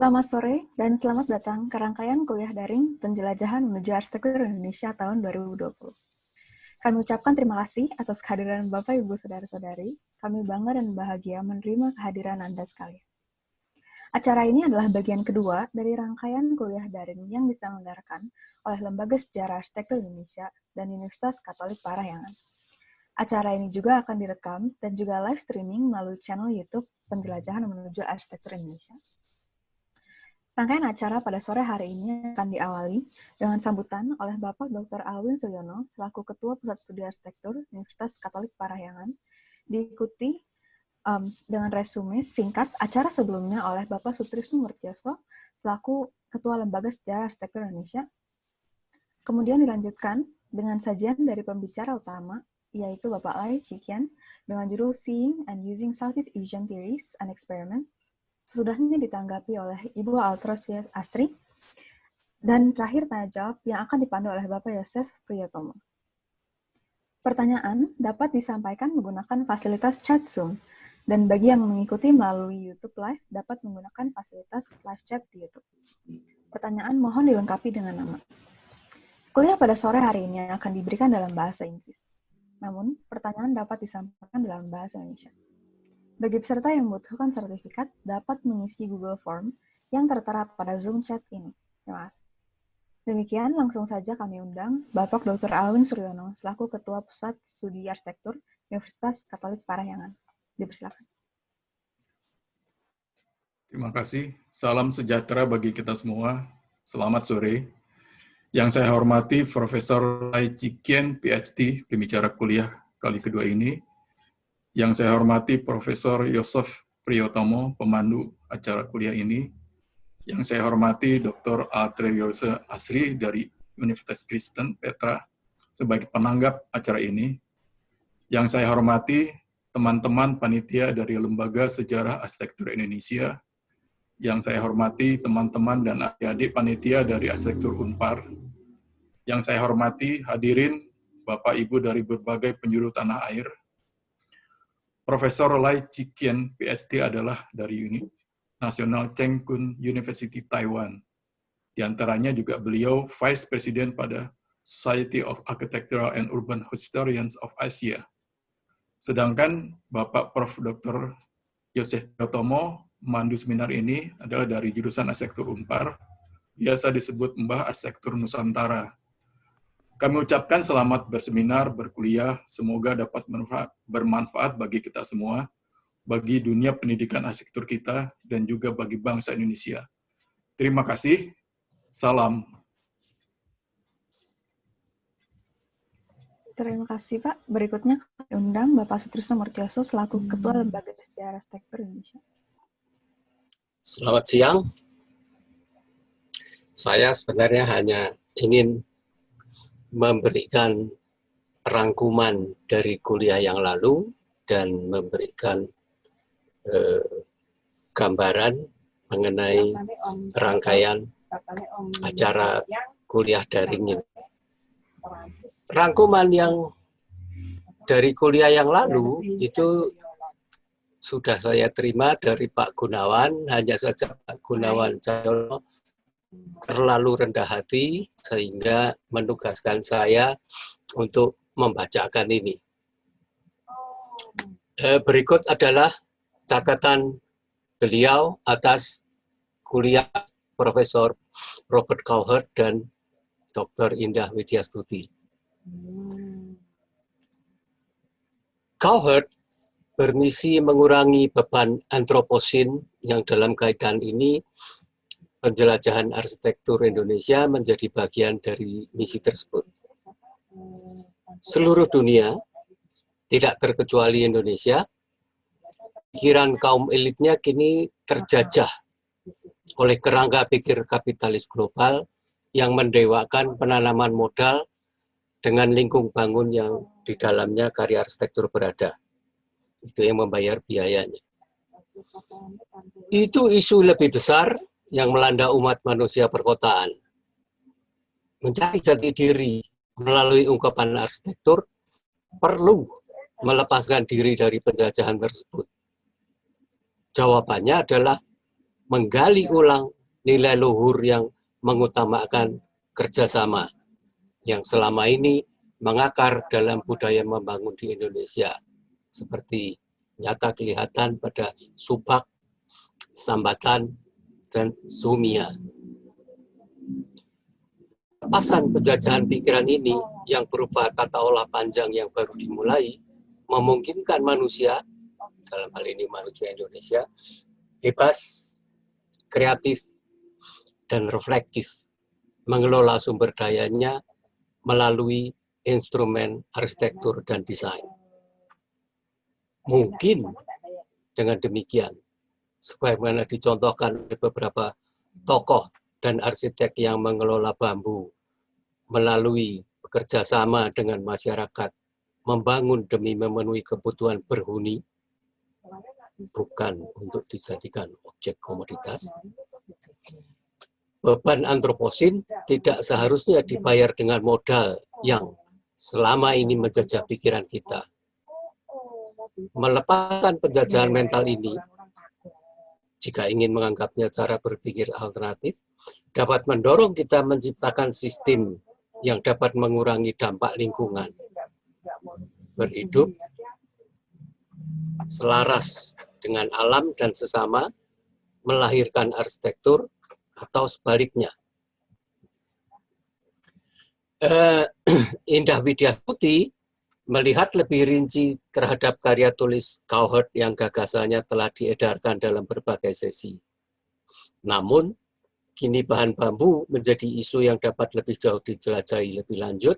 Selamat sore dan selamat datang ke rangkaian kuliah daring penjelajahan menuju arsitektur Indonesia tahun 2020. Kami ucapkan terima kasih atas kehadiran Bapak, Ibu, Saudara-saudari. Kami bangga dan bahagia menerima kehadiran Anda sekalian. Acara ini adalah bagian kedua dari rangkaian kuliah daring yang diselenggarakan oleh Lembaga Sejarah Arsitektur Indonesia dan Universitas Katolik Parahyangan. Acara ini juga akan direkam dan juga live streaming melalui channel YouTube Penjelajahan Menuju Arsitektur Indonesia. Rangkaian acara pada sore hari ini akan diawali dengan sambutan oleh Bapak Dr. Alwin Suyono selaku Ketua Pusat Studi Arsitektur Universitas Katolik Parahyangan, diikuti dengan resume singkat acara sebelumnya oleh Bapak Sutrisno Murtioso selaku Ketua Lembaga Sejarah Arsitektur Indonesia. Kemudian dilanjutkan dengan sajian dari pembicara utama, yaitu Bapak Lai Chee Kien dengan judul Seeing and Using Southeast Asian Theories and Experiment. Sesudahnya ditanggapi oleh Ibu Altrosius Asri, dan terakhir tanya jawab yang akan dipandu oleh Bapak Yosef Priyotomo. Pertanyaan dapat disampaikan menggunakan fasilitas chat Zoom, dan bagi yang mengikuti melalui YouTube Live dapat menggunakan fasilitas live chat di YouTube. Pertanyaan mohon dilengkapi dengan nama. Kuliah pada sore hari ini akan diberikan dalam bahasa Inggris. Namun, pertanyaan dapat disampaikan dalam bahasa Indonesia. Bagi peserta yang membutuhkan sertifikat, dapat mengisi Google Form yang tertera pada Zoom chat ini. Terima kasih. Demikian, langsung saja kami undang Bapak Dr. Alwin Suryono selaku Ketua Pusat Studi Arsitektur Universitas Katolik Parahyangan. Dipersilakan. Terima kasih. Salam sejahtera bagi kita semua. Selamat sore. Yang saya hormati Profesor Lai Chee Kien, PhD, pembicara kuliah kali kedua ini. Yang saya hormati Profesor Yosef Priyotomo, pemandu acara kuliah ini. Yang saya hormati Dr. Altrosius Asri dari Universitas Kristen Petra sebagai penanggap acara ini. Yang saya hormati teman-teman panitia dari Lembaga Sejarah Arsitektur Indonesia. Yang saya hormati teman-teman dan adik-adik panitia dari Arsitektur UNPAR. Yang saya hormati hadirin Bapak Ibu dari berbagai penjuru tanah air. Profesor Lai Chee Kien, PhD adalah dari National Cheng Kung University, Taiwan. Di antaranya juga beliau Vice President pada Society of Architectural and Urban Historians of Asia. Sedangkan Bapak Prof. Dr. Yosef Priyotomo, memandu seminar ini adalah dari jurusan Arsitektur UNPAR, biasa disebut Mbah Arsitektur Nusantara. Kami ucapkan selamat berseminar, berkuliah, semoga dapat bermanfaat bagi kita semua, bagi dunia pendidikan arsitektur kita, dan juga bagi bangsa Indonesia. Terima kasih. Salam. Terima kasih, Pak. Berikutnya kami undang Bapak Sutrisno Murtioso selaku Ketua Lembaga Sejarah Arsitektur Indonesia. Selamat siang. Saya sebenarnya hanya ingin memberikan rangkuman dari kuliah yang lalu dan memberikan gambaran mengenai rangkaian acara kuliah daring ini. Rangkuman yang dari kuliah yang lalu itu sudah saya terima dari Pak Gunawan, hanya saja Pak Gunawan Cahyono terlalu rendah hati sehingga menugaskan saya untuk membacakan ini. Berikut adalah catatan beliau atas kuliah Profesor Robert Cowherd dan Dr. Indah Widiastuti. Cowherd bermisi mengurangi beban antroposin yang dalam kaitan ini penjelajahan arsitektur Indonesia menjadi bagian dari misi tersebut. Seluruh dunia, tidak terkecuali Indonesia, pikiran kaum elitnya kini terjajah oleh kerangka pikir kapitalis global yang mendewakan penanaman modal dengan lingkung bangun yang di dalamnya karya arsitektur berada. Itu yang membayar biayanya. Itu isu lebih besar yang melanda umat manusia perkotaan. Mencari jati diri melalui ungkapan arsitektur perlu melepaskan diri dari penjajahan tersebut. Jawabannya adalah menggali ulang nilai luhur yang mengutamakan kerjasama yang selama ini mengakar dalam budaya membangun di Indonesia, seperti nyata kelihatan pada subak, sambatan, dan sumia. Lepasan penjajahan pikiran ini yang berupa tata olah panjang yang baru dimulai memungkinkan manusia, dalam hal ini manusia Indonesia, bebas, kreatif, dan reflektif mengelola sumber dayanya melalui instrumen arsitektur dan desain. Mungkin dengan demikian, sebagaimana dicontohkan oleh beberapa tokoh dan arsitek yang mengelola bambu melalui bekerja sama dengan masyarakat, membangun demi memenuhi kebutuhan berhuni, bukan untuk dijadikan objek komoditas. Beban antroposin tidak seharusnya dibayar dengan modal yang selama ini menjajah pikiran kita. Melepaskan penjajahan mental ini, jika ingin menganggapnya cara berpikir alternatif, dapat mendorong kita menciptakan sistem yang dapat mengurangi dampak lingkungan, berhidup selaras dengan alam dan sesama, melahirkan arsitektur, atau sebaliknya. Indah Widiastuti melihat lebih rinci terhadap karya tulis Cowherd yang gagasannya telah diedarkan dalam berbagai sesi. Namun, kini bahan bambu menjadi isu yang dapat lebih jauh dijelajahi lebih lanjut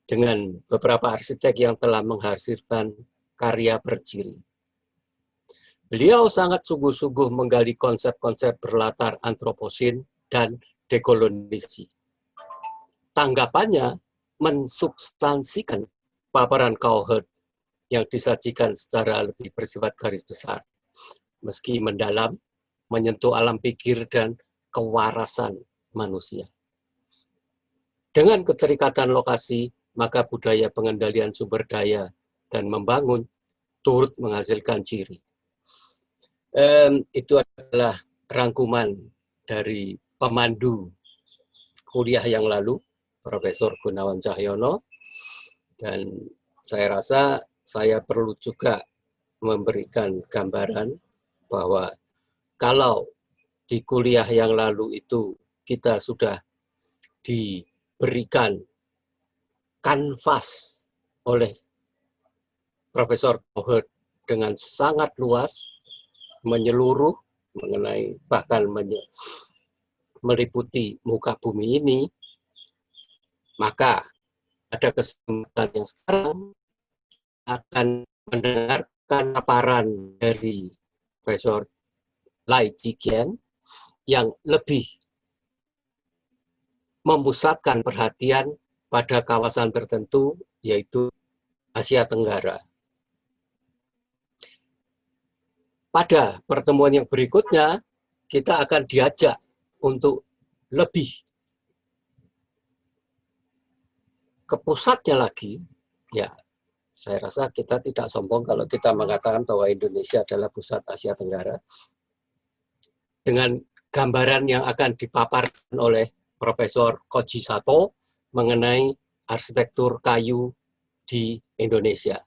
dengan beberapa arsitek yang telah menghasilkan karya berciri. Beliau sangat sungguh-sungguh menggali konsep-konsep berlatar antroposin dan dekolonisasi. Tanggapannya mensubstansikan paparan Cowherd yang disajikan secara lebih bersifat garis besar, meski mendalam, menyentuh alam pikir dan kewarasan manusia. Dengan keterikatan lokasi, maka budaya pengendalian sumber daya dan membangun turut menghasilkan ciri. Itu adalah rangkuman dari pemandu kuliah yang lalu, Profesor Gunawan Cahyono, dan saya rasa saya perlu juga memberikan gambaran bahwa kalau di kuliah yang lalu itu kita sudah diberikan kanvas oleh Profesor Cowherd dengan sangat luas, menyeluruh, mengenai bahkan meliputi muka bumi ini, maka ada kesempatan yang sekarang akan mendengarkan paparan dari Profesor Lai Chee Kien yang lebih memusatkan perhatian pada kawasan tertentu, yaitu Asia Tenggara. Pada pertemuan yang berikutnya, kita akan diajak untuk lebih ke pusatnya lagi. Ya, saya rasa kita tidak sombong kalau kita mengatakan bahwa Indonesia adalah pusat Asia Tenggara. Dengan gambaran yang akan dipaparkan oleh Profesor Koji Sato mengenai arsitektur kayu di Indonesia.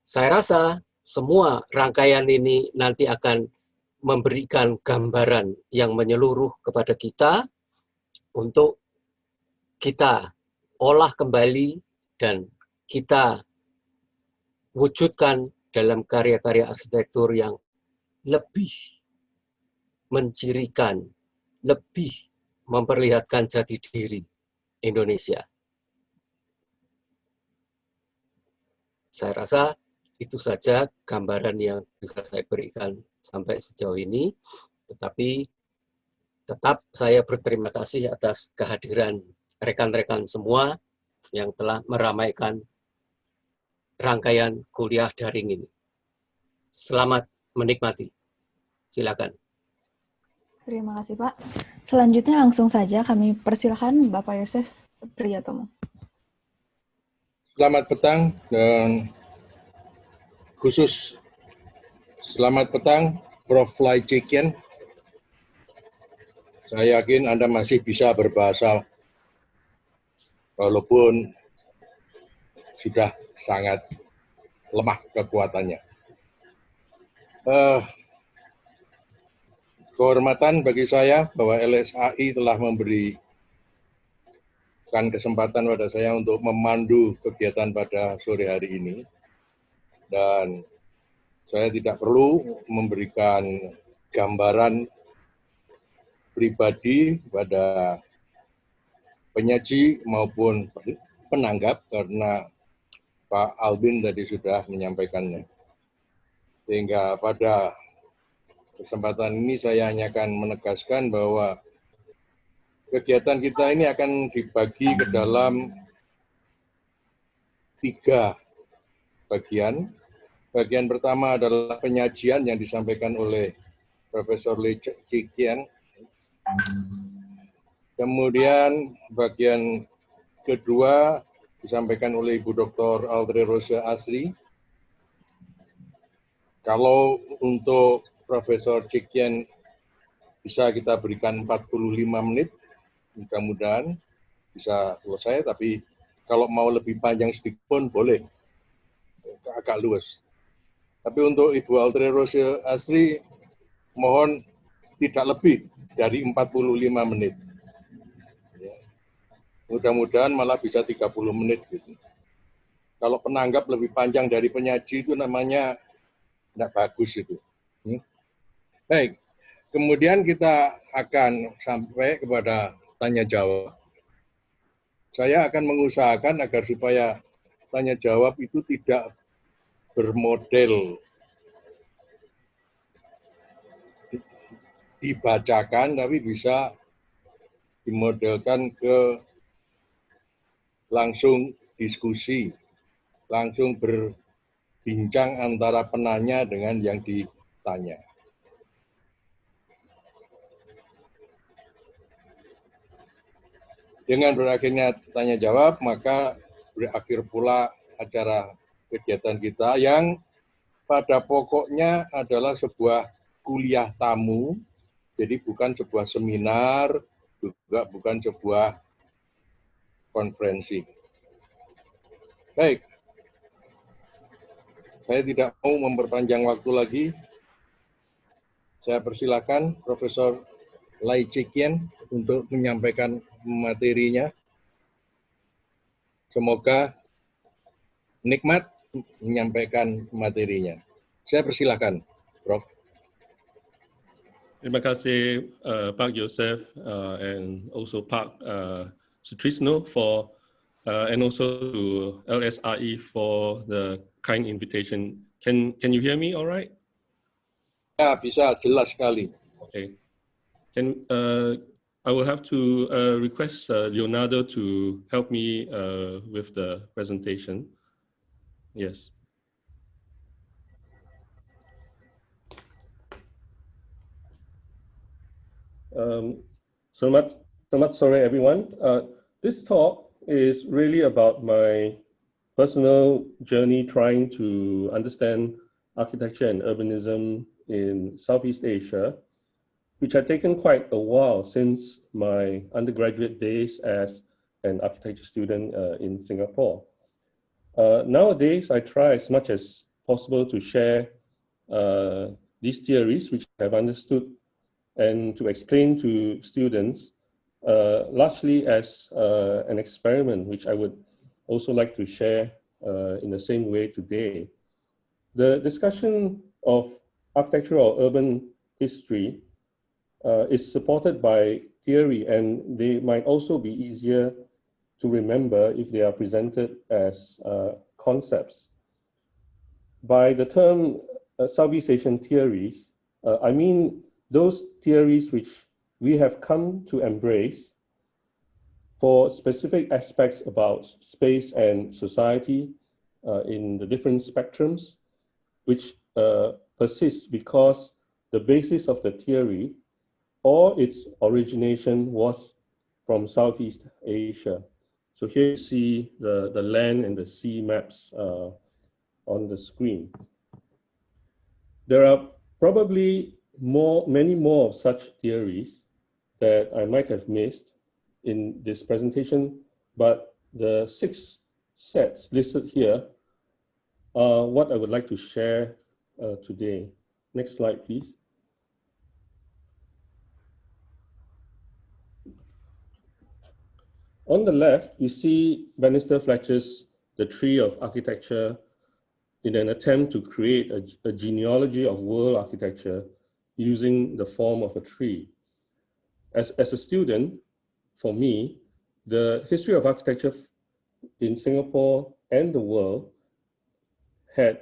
Saya rasa semua rangkaian ini nanti akan memberikan gambaran yang menyeluruh kepada kita untuk kita olah kembali dan kita wujudkan dalam karya-karya arsitektur yang lebih mencirikan, lebih memperlihatkan jati diri Indonesia. Saya rasa itu saja gambaran yang bisa saya berikan sampai sejauh ini, tetapi tetap saya berterima kasih atas kehadiran rekan-rekan semua yang telah meramaikan rangkaian kuliah daring ini. Selamat menikmati. Silakan. Terima kasih, Pak. Selanjutnya langsung saja kami persilakan Bapak Yosef Priyatomo. Selamat petang dan khusus selamat petang Prof. Lai Chee Kien. Saya yakin Anda masih bisa berbahasa walaupun sudah sangat lemah kekuatannya. Kehormatan bagi saya bahwa LSAI telah memberikan kesempatan pada saya untuk memandu kegiatan pada sore hari ini. Dan saya tidak perlu memberikan gambaran pribadi pada penyaji maupun penanggap karena Pak Albin tadi sudah menyampaikannya. Sehingga pada kesempatan ini saya hanya akan menegaskan bahwa kegiatan kita ini akan dibagi ke dalam 3 bagian. Bagian pertama adalah penyajian yang disampaikan oleh Profesor Lai Chee Kien. Kemudian bagian kedua disampaikan oleh Ibu Dr. Aldre Rosa Asri. Kalau untuk Profesor Chee Kien bisa kita berikan 45 menit, mudah-mudahan bisa selesai, tapi kalau mau lebih panjang sedikit pun boleh, agak luas. Tapi untuk Ibu Aldre Rosa Asri, mohon tidak lebih dari 45 menit. Ya. Mudah-mudahan malah bisa 30 menit. Gitu. Kalau penanggap lebih panjang dari penyaji itu namanya tidak bagus itu. Baik, kemudian kita akan sampai kepada tanya jawab. Saya akan mengusahakan agar supaya tanya jawab itu tidak bermodel dibacakan, tapi bisa dimodelkan ke langsung diskusi, langsung berbincang antara penanya dengan yang ditanya. Dengan berakhirnya tanya jawab, maka berakhir pula acara kegiatan kita yang pada pokoknya adalah sebuah kuliah tamu, jadi bukan sebuah seminar, juga bukan sebuah konferensi. Baik, saya tidak mau memperpanjang waktu lagi. Saya persilakan Profesor Lai Chee Kien untuk menyampaikan materinya. Semoga nikmat menyampaikan materinya. Saya persilakan, Prof. Terima kasih Pak Joseph and also Pak Sutrisno for and also to LSAI for the kind invitation. Can you hear me all right? Ya, bisa jelas sekali. Okay. I will have to request Leonardo to help me with the presentation. Yes. Selamat sore, everyone. This talk is really about my personal journey trying to understand architecture and urbanism in Southeast Asia, which had taken quite a while since my undergraduate days as an architecture student in Singapore. Nowadays, I try as much as possible to share these theories, which I've understood, and to explain to students, largely as an experiment, which I would also like to share in the same way today. The discussion of architectural or urban history is supported by theory, and they might also be easier to remember if they are presented as concepts. By the term Southeast Asian theories, I mean those theories which we have come to embrace for specific aspects about space and society in the different spectrums, which persists because the basis of the theory or its origination was from Southeast Asia. So here you see the land and the sea maps on the screen. There are Probably many more of such theories that I might have missed in this presentation, but the 6 sets listed here are what I would like to share today. Next slide, please. On the left, you see Bannister Fletcher's The Tree of Architecture in an attempt to create a genealogy of world architecture using the form of a tree. As a student, for me, the history of architecture in Singapore and the world had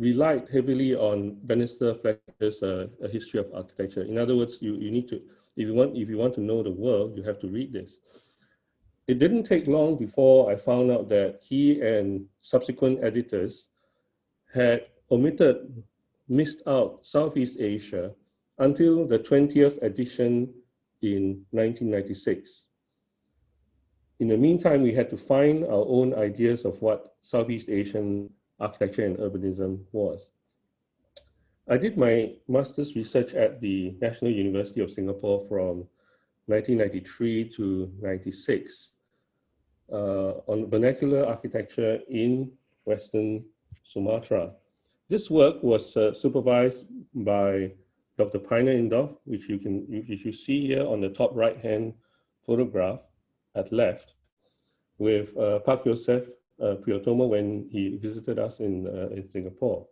relied heavily on Bannister Fletcher's A History of Architecture. In other words, you need to, if you want to know the world, you have to read this. It didn't take long before I found out that he and subsequent editors had missed out Southeast Asia until the 20th edition in 1996. In the meantime, we had to find our own ideas of what Southeast Asian architecture and urbanism was. I did my master's research at the National University of Singapore from 1993 to 96 on vernacular architecture in Western Sumatra. This work was supervised by Dr. Piner Indorf, which you see here on the top right-hand photograph at left, with Pak Yosef Priyotomo when he visited us in Singapore.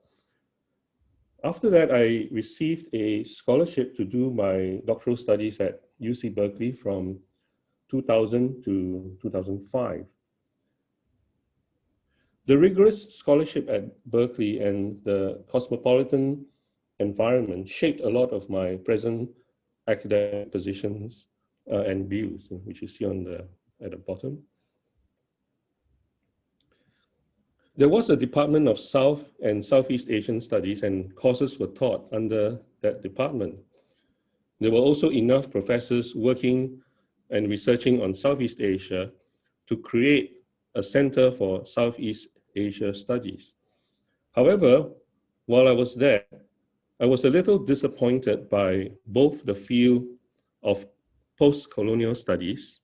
After that, I received a scholarship to do my doctoral studies at UC Berkeley from 2000 to 2005. The rigorous scholarship at Berkeley and the cosmopolitan environment shaped a lot of my present academic positions and views, which you see at the bottom. There was a Department of South and Southeast Asian Studies, and courses were taught under that department. There were also enough professors working and researching on Southeast Asia to create a Center for Southeast Asia Studies. However, while I was there, I was a little disappointed by both the field of post-colonial studies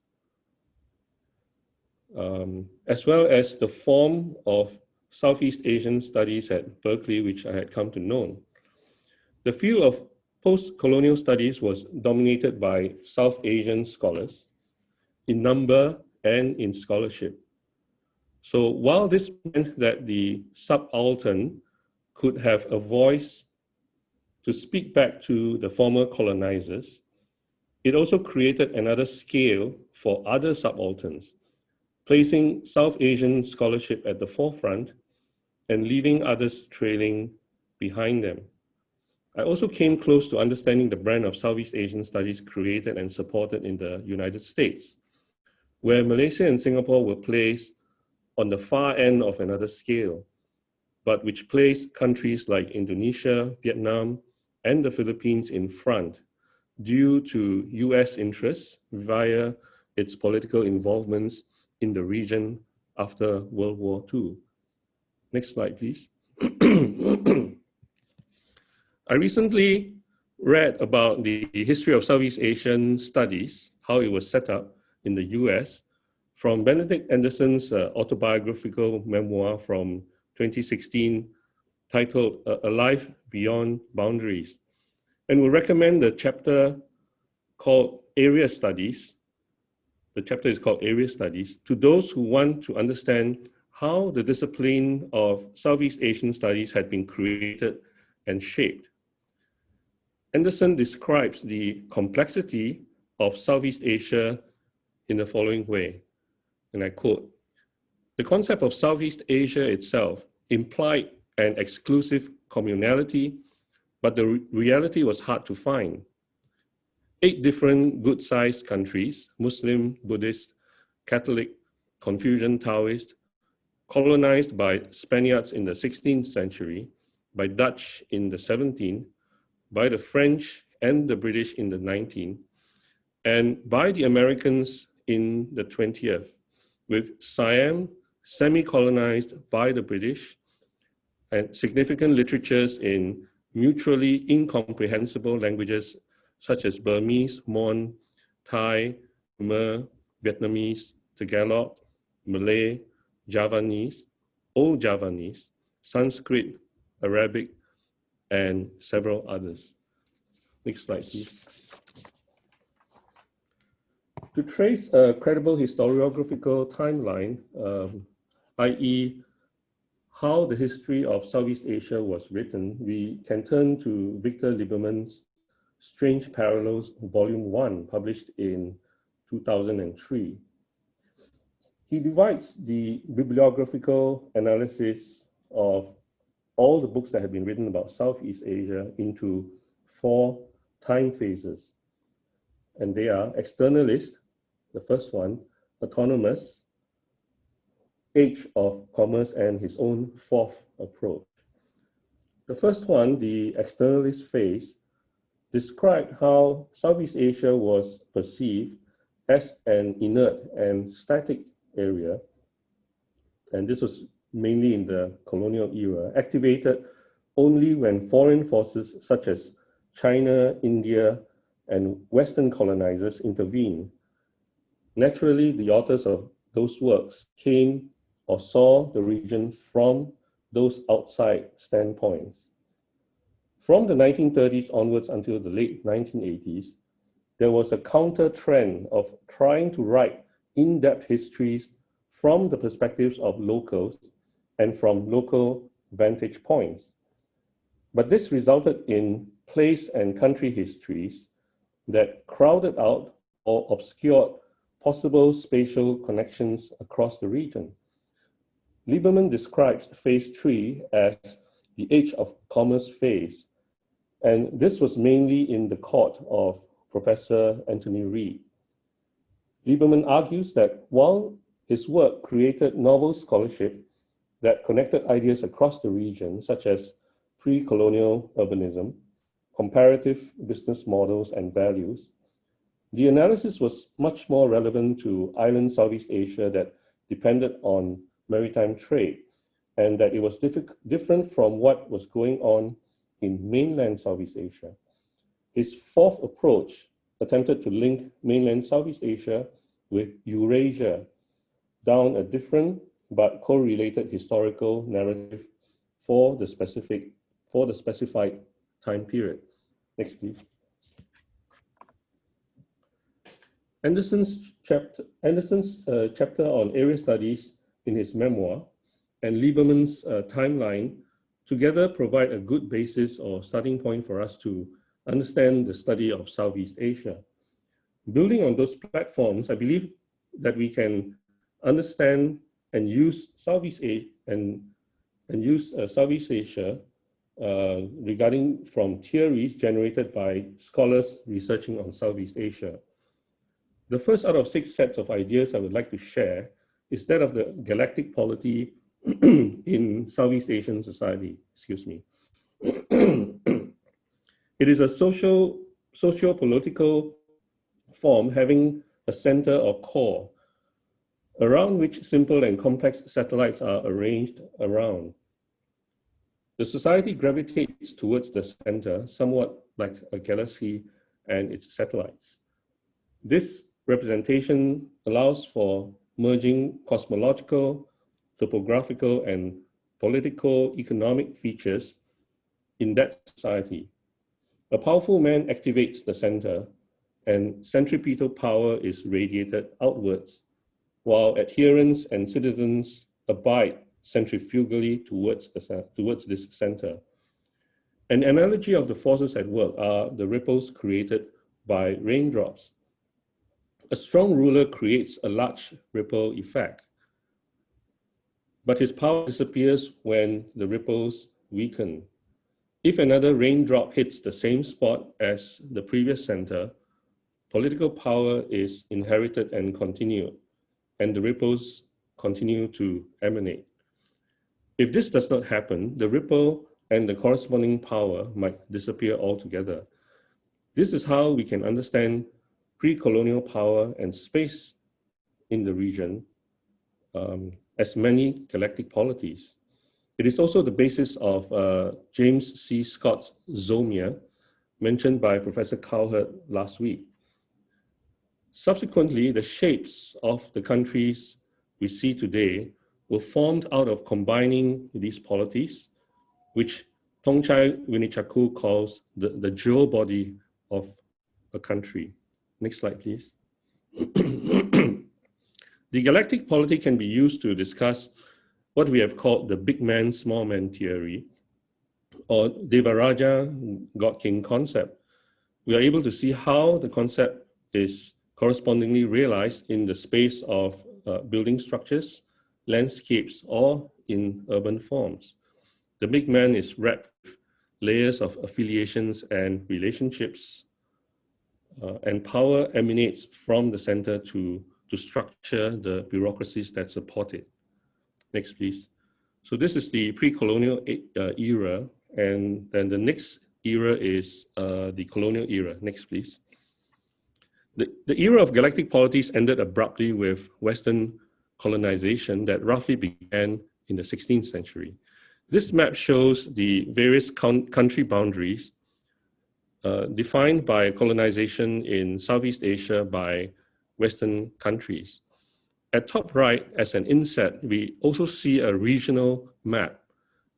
as well as the form of Southeast Asian studies at Berkeley, which I had come to know. The field of post-colonial studies was dominated by South Asian scholars in number and in scholarship. So while this meant that the subaltern could have a voice to speak back to the former colonizers, it also created another scale for other subalterns, placing South Asian scholarship at the forefront and leaving others trailing behind them. I also came close to understanding the brand of Southeast Asian studies created and supported in the United States, where Malaysia and Singapore were placed on the far end of another scale, but which placed countries like Indonesia, Vietnam, and the Philippines in front due to US interests via its political involvements in the region after World War II. Next slide, please. I recently read about the history of Southeast Asian studies, how it was set up in the US, from Benedict Anderson's autobiographical memoir from 2016 titled A Life Beyond Boundaries, and will recommend the chapter called Area Studies. The chapter is called Area Studies to those who want to understand how the discipline of Southeast Asian studies had been created and shaped. Anderson describes the complexity of Southeast Asia in the following way, and I quote, "The concept of Southeast Asia itself implied an exclusive communality, but the reality was hard to find. 8 different good-sized countries, Muslim, Buddhist, Catholic, Confucian, Taoist, colonized by Spaniards in the 16th century, by Dutch in the 17th, by the French and the British in the 19th, and by the Americans in the 20th, with Siam semi-colonized by the British, and significant literatures in mutually incomprehensible languages such as Burmese, Mon, Thai, Khmer, Vietnamese, Tagalog, Malay, Javanese, Old Javanese, Sanskrit, Arabic, and several others. Next slide, please. To trace a credible historiographical timeline, i.e. how the history of Southeast Asia was written, we can turn to Victor Lieberman's Strange Parallels, Volume 1, published in 2003. He divides the bibliographical analysis of all the books that have been written about Southeast Asia into 4 time phases. And they are externalist, the first one, autonomous, age of commerce, and his own 4th approach. The first one, the externalist phase, described how Southeast Asia was perceived as an inert and static area, and this was mainly in the colonial era, activated only when foreign forces such as China, India, and Western colonizers intervened. Naturally, the authors of those works came or saw the region from those outside standpoints. From the 1930s onwards until the late 1980s, there was a counter trend of trying to write in-depth histories from the perspectives of locals and from local vantage points. But this resulted in place and country histories that crowded out or obscured possible spatial connections across the region. Lieberman describes phase 3 as the age of commerce phase, and this was mainly in the court of Professor Anthony Reid. Lieberman argues that while his work created novel scholarship that connected ideas across the region, such as pre-colonial urbanism, comparative business models and values, the analysis was much more relevant to island Southeast Asia that depended on maritime trade, and that it was different from what was going on in mainland Southeast Asia. His 4th approach attempted to link mainland Southeast Asia with Eurasia down a different but correlated historical narrative for the specified time period. Next, please. Anderson's chapter on area studies in his memoir and Lieberman's timeline together provide a good basis or starting point for us to understand the study of Southeast Asia. Building on those platforms, I believe that we can understand and use Southeast Asia regarding from theories generated by scholars researching on Southeast Asia. The first out of 6 sets of ideas I would like to share is that of the galactic polity in Southeast Asian society. Excuse me. It is a socio-political form having a center or core around which simple and complex satellites are arranged around. The society gravitates towards the center, somewhat like a galaxy and its satellites. This representation allows for merging cosmological, topographical, and political economic features in that society. A powerful man activates the center, and centripetal power is radiated outwards, while adherents and citizens abide centrifugally towards this center. An analogy of the forces at work are the ripples created by raindrops. A strong ruler creates a large ripple effect, but his power disappears when the ripples weaken. If another raindrop hits the same spot as the previous center, political power is inherited and continued, and the ripples continue to emanate. If this does not happen, the ripple and the corresponding power might disappear altogether. This is how we can understand pre-colonial power and space in the region as many galactic polities. It is also the basis of James C. Scott's Zomia, mentioned by Professor Cowherd last week. Subsequently, the shapes of the countries we see today were formed out of combining these polities, which Thongchai Winichaku calls the jaw body of a country. Next slide, please. The galactic polity can be used to discuss what we have called the big man, small man theory, or Devaraja God King concept. We are able to see how the concept is correspondingly realized in the space of building structures, landscapes, or in urban forms. The big man is wrapped with layers of affiliations and relationships, and power emanates from the center to structure the bureaucracies that support it. Next, please. So this is the pre-colonial era, and then the next era is the colonial era. Next, please. The era of galactic polities ended abruptly with Western colonization that roughly began in the 16th century. This map shows the various country boundaries defined by colonization in Southeast Asia by Western countries. At top right, as an inset, we also see a regional map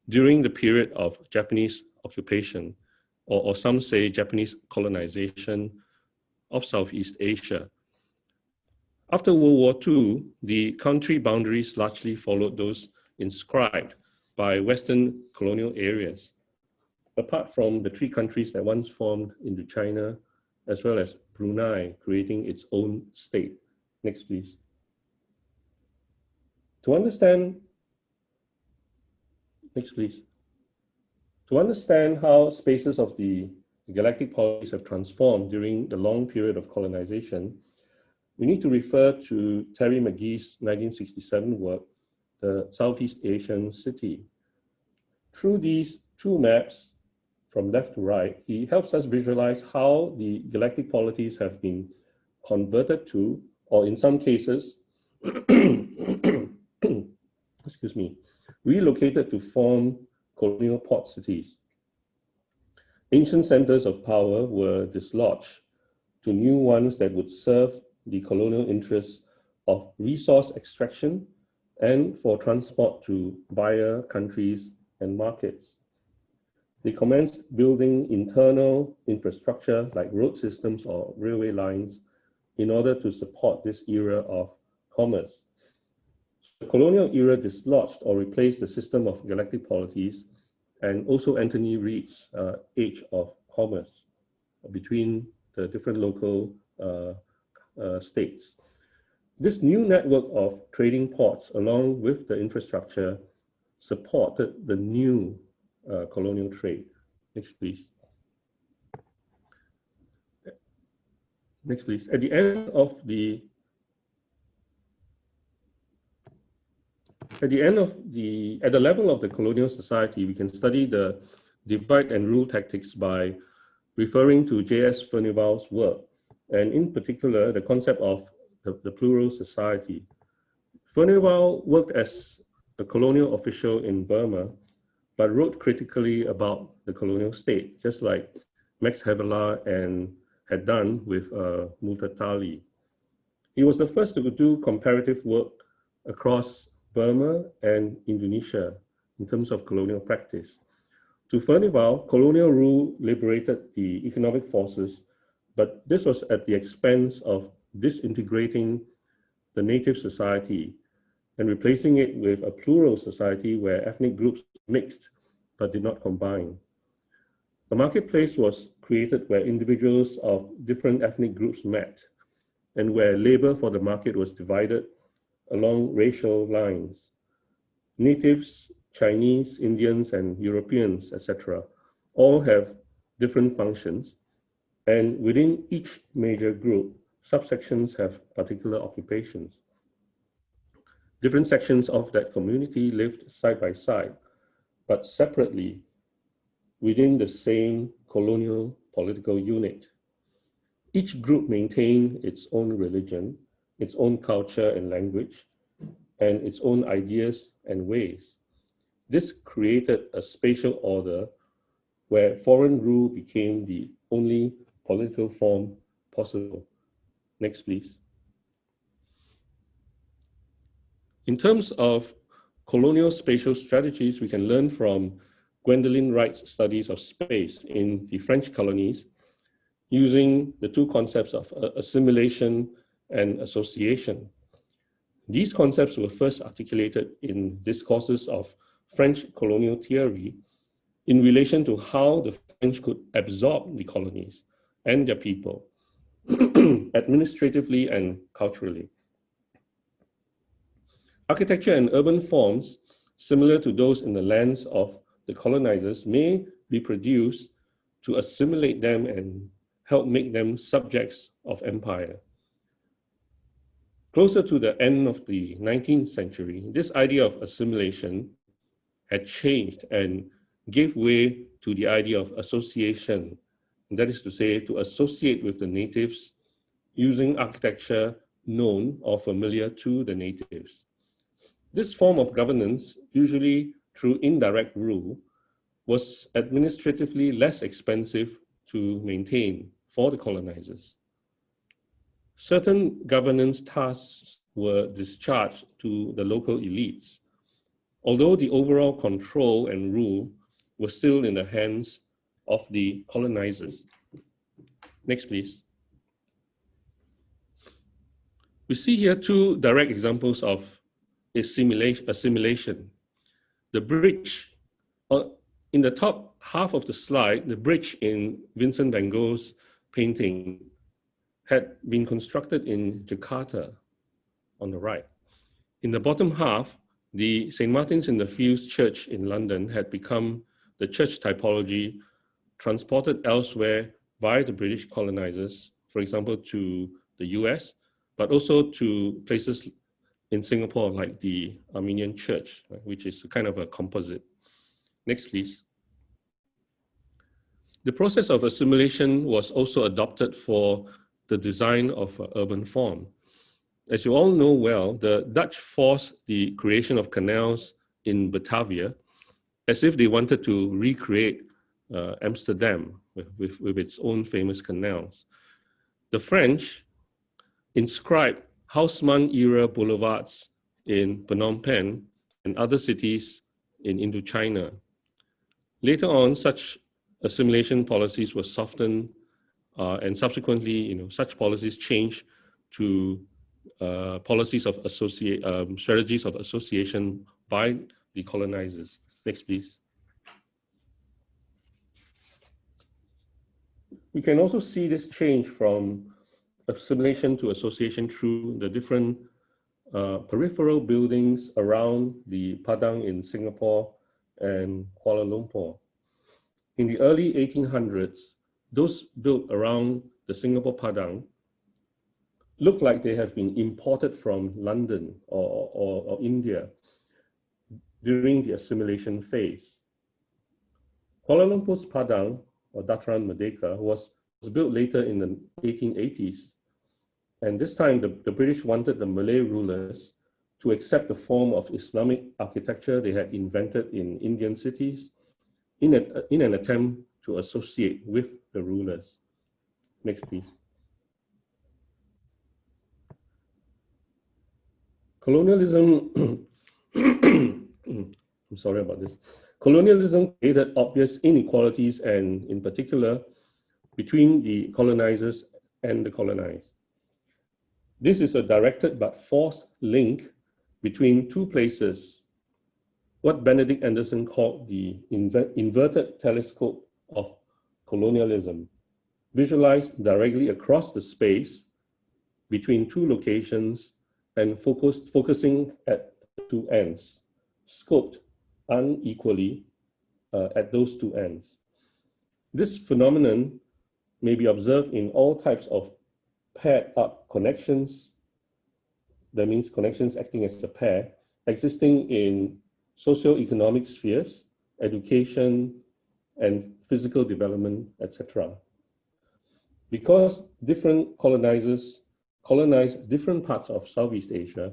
during the period of Japanese occupation, or some say Japanese colonization of Southeast Asia. After World War II, the country boundaries largely followed those inscribed by Western colonial areas, apart from the three countries that once formed Indochina, as well as Brunei, creating its own state. Next, please. To understand, next, please. To understand how spaces of the galactic polities have transformed during the long period of colonization, we need to refer to Terry McGee's 1967 work, The Southeast Asian City. Through these two maps, from left to right, he helps us visualize how the galactic polities have been converted to, or in some cases, excuse me, relocated to form colonial port cities. Ancient centers of power were dislodged to new ones that would serve the colonial interests of resource extraction and for transport to buyer countries and markets. They commenced building internal infrastructure like road systems or railway lines in order to support this era of commerce. The colonial era dislodged or replaced the system of galactic polities, and also Anthony Reid's age of commerce between the different local states. This new network of trading ports, along with the infrastructure, supported the new colonial trade. Next, please. Next, please. At the level of the colonial society, we can study the divide and rule tactics by referring to J.S. Furnival's work, and in particular, the concept of the plural society. Furnival worked as a colonial official in Burma, but wrote critically about the colonial state, just like Max Havelaar had done with Multatali. He was the first to do comparative work across Burma and Indonesia in terms of colonial practice. To Furnival, colonial rule liberated the economic forces, but this was at the expense of disintegrating the native society and replacing it with a plural society where ethnic groups mixed but did not combine. A marketplace was created where individuals of different ethnic groups met and where labor for the market was divided along racial lines. Natives, Chinese, Indians, and Europeans, etc., all have different functions, and within each major group, subsections have particular occupations. Different sections of that community lived side by side, but separately within the same colonial political unit. Each group maintained its own religion, its own culture and language, and its own ideas and ways. This created a spatial order where foreign rule became the only political form possible. Next, please. In terms of colonial spatial strategies, we can learn from Gwendoline Wright's studies of space in the French colonies, using the two concepts of assimilation and association. These concepts were first articulated in discourses of French colonial theory in relation to how the French could absorb the colonies and their people, administratively and culturally. Architecture and urban forms, similar to those in the lands of the colonizers, may be produced to assimilate them and help make them subjects of empire. Closer to the end of the 19th century, this idea of assimilation had changed and gave way to the idea of association. That is to say, to associate with the natives using architecture known or familiar to the natives. This form of governance, usually through indirect rule, was administratively less expensive to maintain for the colonizers. Certain governance tasks were discharged to the local elites, although the overall control and rule was still in the hands of the colonizers. Next, please. We see here two direct examples of assimilation. The bridge, in the top half of the slide, the bridge in Vincent van Gogh's painting had been constructed in Jakarta on the right. In the bottom half, the St. Martin's in the Fields Church in London had become the church typology transported elsewhere by the British colonizers, for example, to the US, but also to places in Singapore like the Armenian Church, right, which is kind of a composite. Next, please. The process of assimilation was also adopted for the design of an urban form. As you all know well, the Dutch forced the creation of canals in Batavia as if they wanted to recreate Amsterdam with its own famous canals. The French inscribed Haussmann-era boulevards in Phnom Penh and other cities in Indochina. Later on, such assimilation policies were softened and subsequently, such policies changed to policies of strategies of association by the colonizers. Next, please. We can also see this change from assimilation to association through the different peripheral buildings around the Padang in Singapore and Kuala Lumpur. In the early 1800s, those built around the Singapore Padang look like they have been imported from London or India during the assimilation phase. Kuala Lumpur's Padang, or Dataran Merdeka, was built later in the 1880s. And this time, the British wanted the Malay rulers to accept the form of Islamic architecture they had invented in Indian cities in an attempt to associate with the rulers. Next, please. Colonialism, I'm sorry about this. Colonialism created obvious inequalities and, in particular, between the colonizers and the colonized. This is a directed but forced link between two places, what Benedict Anderson called the inverted telescope of colonialism, visualized directly across the space between two locations and focusing at two ends, scoped unequally at those two ends. This phenomenon may be observed in all types of paired up connections, that means connections acting as a pair, existing in socio-economic spheres, education, and physical development, etc. Because different colonizers colonized different parts of Southeast Asia,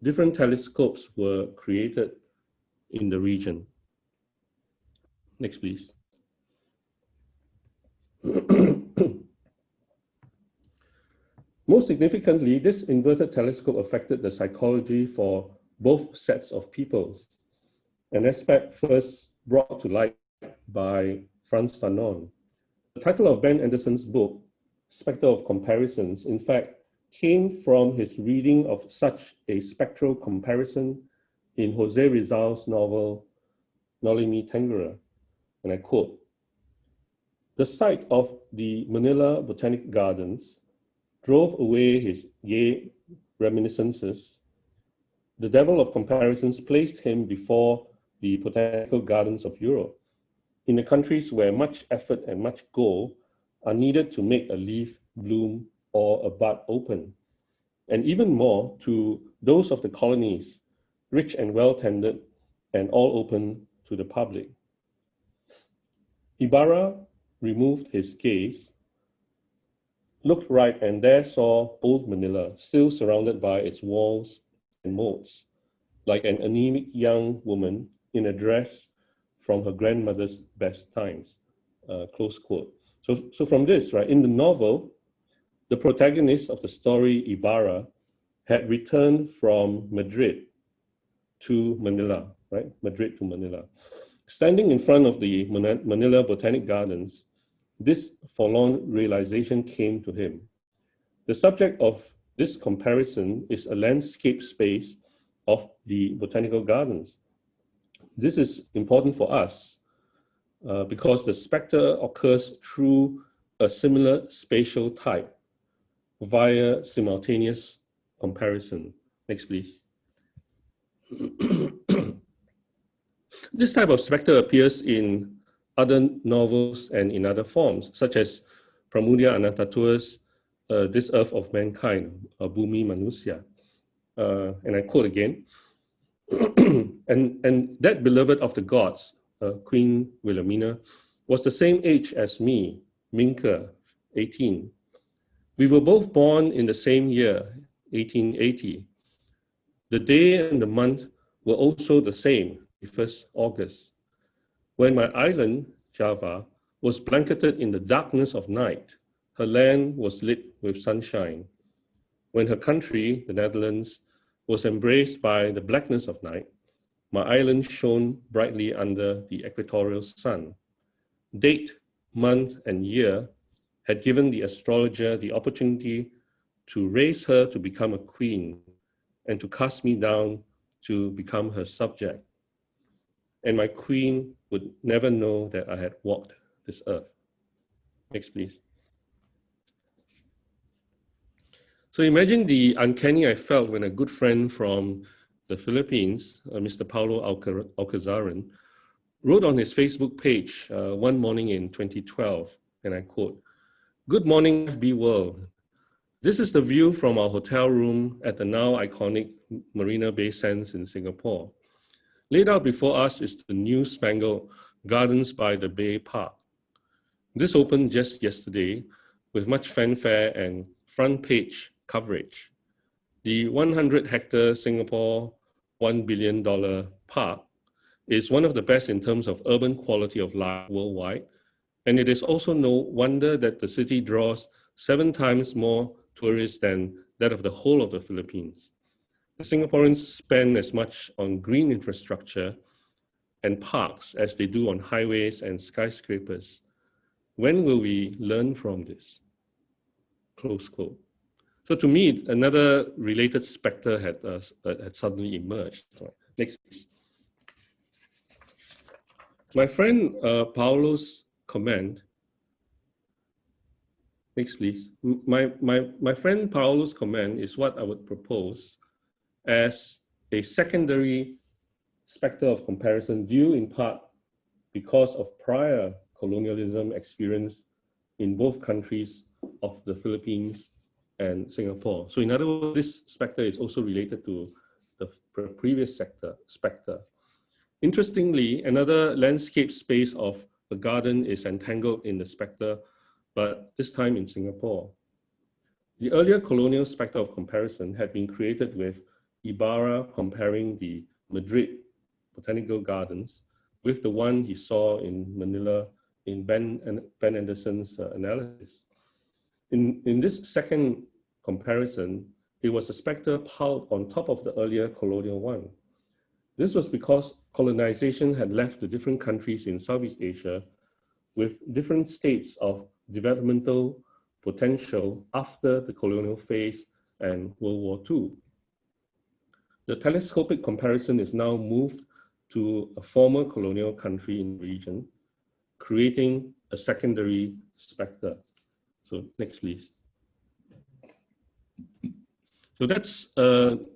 different telescopes were created in the region. Next, please. Most significantly, this inverted telescope affected the psychology for both sets of peoples, an aspect first brought to light by Frantz Fanon. The title of Ben Anderson's book, Spectre of Comparisons, in fact, came from his reading of such a spectral comparison in Jose Rizal's novel, Noli Me Tangere, and I quote, "The sight of the Manila Botanic Gardens drove away his gay reminiscences. The devil of comparisons placed him before the botanical gardens of Europe, in the countries where much effort and much goal are needed to make a leaf bloom or a bud open, and even more to those of the colonies, rich and well-tended and all open to the public." Ibarra removed his gaze, looked right, and there saw old Manila, still surrounded by its walls and moats, like an anemic young woman in a dress from her grandmother's best times, close quote. So from this, right, in the novel, the protagonist of the story, Ibarra, had returned from Madrid to Manila, right, Madrid to Manila. Standing in front of the Manila Botanic Gardens, this forlorn realization came to him. The subject of this comparison is a landscape space of the botanical gardens. This is important for us because the spectre occurs through a similar spatial type via simultaneous comparison. Next, please. This type of spectre appears in other novels and in other forms, such as Pramudia Anantatua's This Earth of Mankind, Bumi Manusia. And I quote again, and that beloved of the gods, Queen Wilhelmina, was the same age as me, Minke, 18. We were both born in the same year, 1880. The day and the month were also the same, 1st August. When my island, Java, was blanketed in the darkness of night, her land was lit with sunshine. When her country, the Netherlands, was embraced by the blackness of night, my island shone brightly under the equatorial sun. Date, month, and year had given the astrologer the opportunity to raise her to become a queen and to cast me down to become her subject. And my queen would never know that I had walked this earth. Next, please. So imagine the uncanny I felt when a good friend from the Philippines, Mr. Paulo Alcazaran, wrote on his Facebook page one morning in 2012, and I quote, "Good morning, FB world. This is the view from our hotel room at the now iconic Marina Bay Sands in Singapore. Laid out before us is the new spangled Gardens by the Bay Park. This opened just yesterday with much fanfare and front page coverage. The 100-hectare Singapore $1 billion park is one of the best in terms of urban quality of life worldwide, and it is also no wonder that the city draws 7 times more tourists than that of the whole of the Philippines. The Singaporeans spend as much on green infrastructure and parks as they do on highways and skyscrapers. When will we learn from this?" Close quote. So to me, another related spectre had suddenly emerged. Next, please. My friend Paulo's comment. Next, please. My friend Paulo's comment is what I would propose as a secondary spectre of comparison, due in part because of prior colonialism experience in both countries of the Philippines and Singapore. So in other words, this spectre is also related to the previous spectre. Interestingly, another landscape space of the garden is entangled in the spectre, but this time in Singapore. The earlier colonial spectre of comparison had been created with Ibarra comparing the Madrid botanical gardens with the one he saw in Manila in Ben Anderson's analysis. In this second comparison, it was a spectre piled on top of the earlier colonial one. This was because colonization had left the different countries in Southeast Asia with different states of developmental potential after the colonial phase and World War II. The telescopic comparison is now moved to a former colonial country in the region, creating a secondary spectre. So next, please. So that's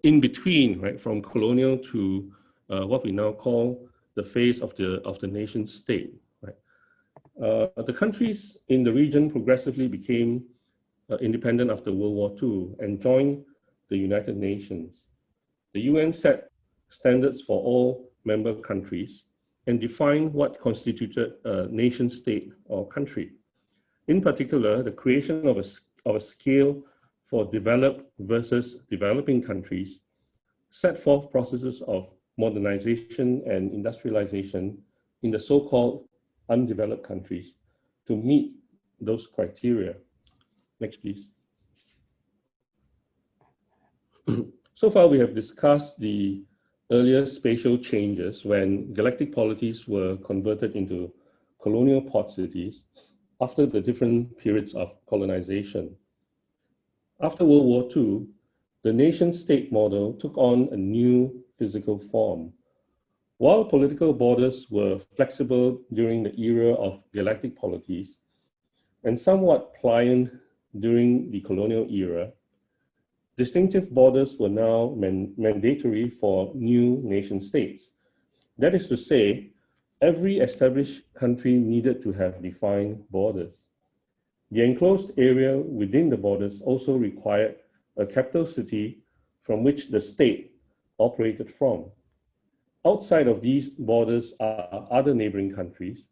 in between, right, from colonial to what we now call the phase of the nation state. Right? The countries in the region progressively became independent after World War II and joined the United Nations. The UN set standards for all member countries and defined what constituted a nation state or country. In particular, the creation of a scale for developed versus developing countries set forth processes of modernization and industrialization in the so-called undeveloped countries to meet those criteria. Next, please. So far, we have discussed the earlier spatial changes when galactic polities were converted into colonial port cities after the different periods of colonization. After World War II, the nation-state model took on a new physical form. While political borders were flexible during the era of galactic polities and somewhat pliant during the colonial era, distinctive borders were now mandatory for new nation states. That is to say, every established country needed to have defined borders. The enclosed area within the borders also required a capital city from which the state operated from. Outside of these borders are other neighboring countries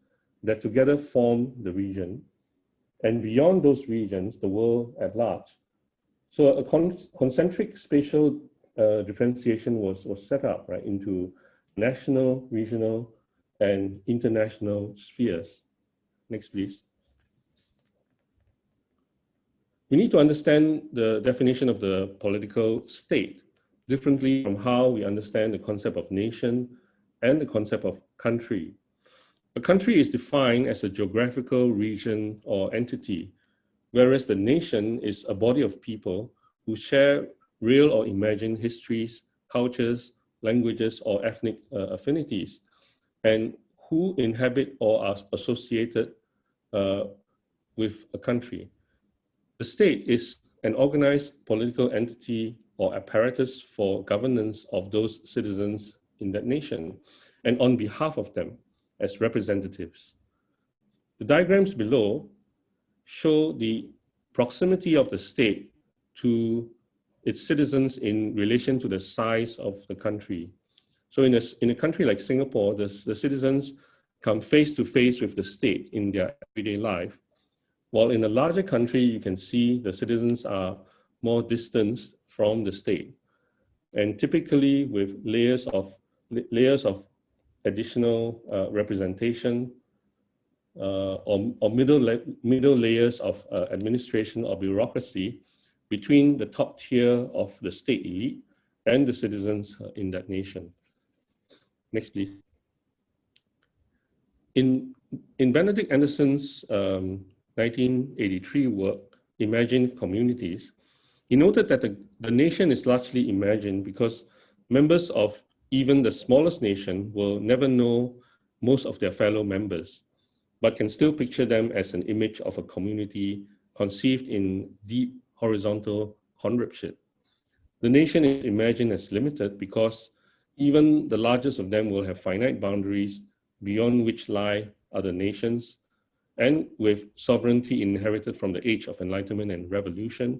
that together form the region, and beyond those regions, the world at large. So a concentric spatial differentiation was set up, right, into national, regional, and international spheres. Next, please. We need to understand the definition of the political state differently from how we understand the concept of nation and the concept of country. A country is defined as a geographical region or entity, whereas the nation is a body of people who share real or imagined histories, cultures, languages, or ethnic affinities, and who inhabit or are associated with a country. The state is an organized political entity or apparatus for governance of those citizens in that nation, and on behalf of them as representatives. The diagrams below show the proximity of the state to its citizens in relation to the size of the country. So in a country like Singapore, the citizens come face to face with the state in their everyday life, while in a larger country, you can see the citizens are more distanced from the state, and typically with layers of additional representation or middle layers of administration or bureaucracy between the top tier of the state elite and the citizens in that nation. Next, please. In Benedict Anderson's 1983 work, Imagined Communities, he noted that the nation is largely imagined because members of even the smallest nation will never know most of their fellow members, but can still picture them as an image of a community conceived in deep horizontal comradeship. The nation is imagined as limited because even the largest of them will have finite boundaries beyond which lie other nations, and with sovereignty inherited from the age of enlightenment and revolution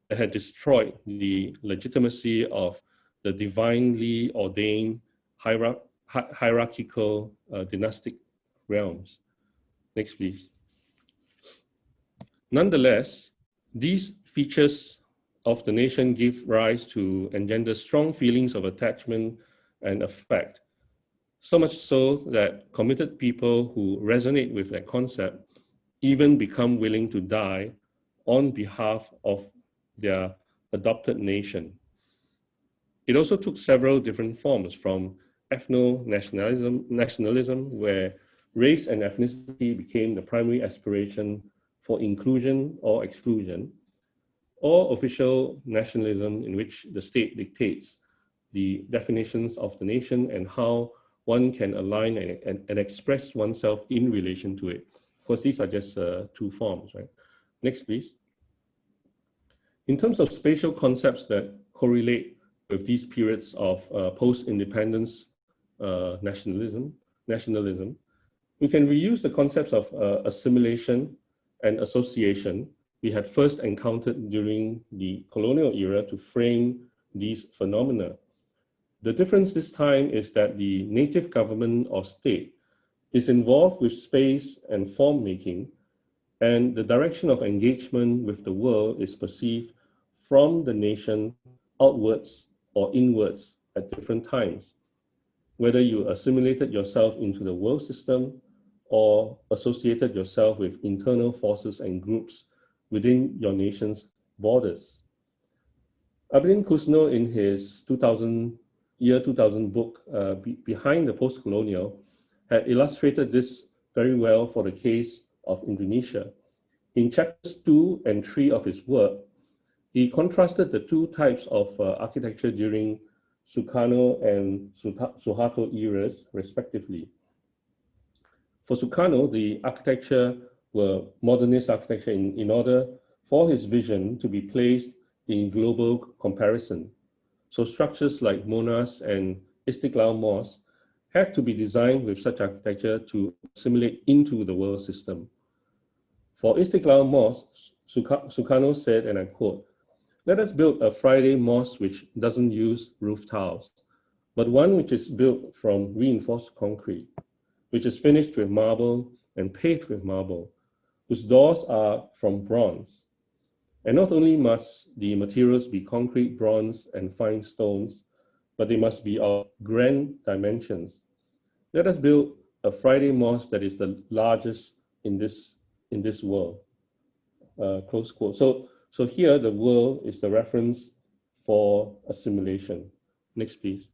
that had destroyed the legitimacy of the divinely ordained hierarchical dynastic realms. Next, please. Nonetheless, these features of the nation give rise to engender strong feelings of attachment and affect, So much so that committed people who resonate with that concept even become willing to die on behalf of their adopted nation. It also took several different forms, from ethno-nationalism, where race and ethnicity became the primary aspiration for inclusion or exclusion, or official nationalism, in which the state dictates the definitions of the nation and how one can align and express oneself in relation to it. Of course, these are just two forms, right? Next, please. In terms of spatial concepts that correlate with these periods of post-independence nationalism, we can reuse the concepts of assimilation and association we had first encountered during the colonial era to frame these phenomena. The difference this time is that the native government or state is involved with space and form making, and the direction of engagement with the world is perceived from the nation outwards or inwards at different times. Whether you assimilated yourself into the world system or associated yourself with internal forces and groups within your nation's borders. Abedin Kusno, in his 2000 book, Behind the Post-Colonial, had illustrated this very well for the case of Indonesia. In chapters 2 and 3 of his work, he contrasted the two types of architecture during Sukarno and Suharto eras, respectively. For Sukarno, the architecture were modernist architecture in order for his vision to be placed in global comparison. So structures like Monas and Istiqlal Mosque had to be designed with such architecture to assimilate into the world system. For Istiqlal Mosque, Sukarno said, and I quote, "Let us build a Friday mosque which doesn't use roof tiles, but one which is built from reinforced concrete, which is finished with marble and paved with marble, whose doors are from bronze. And not only must the materials be concrete, bronze, and fine stones, but they must be of grand dimensions. Let us build a Friday mosque that is the largest in this world." Close quote. So here the world is the reference for assimilation. Next, please.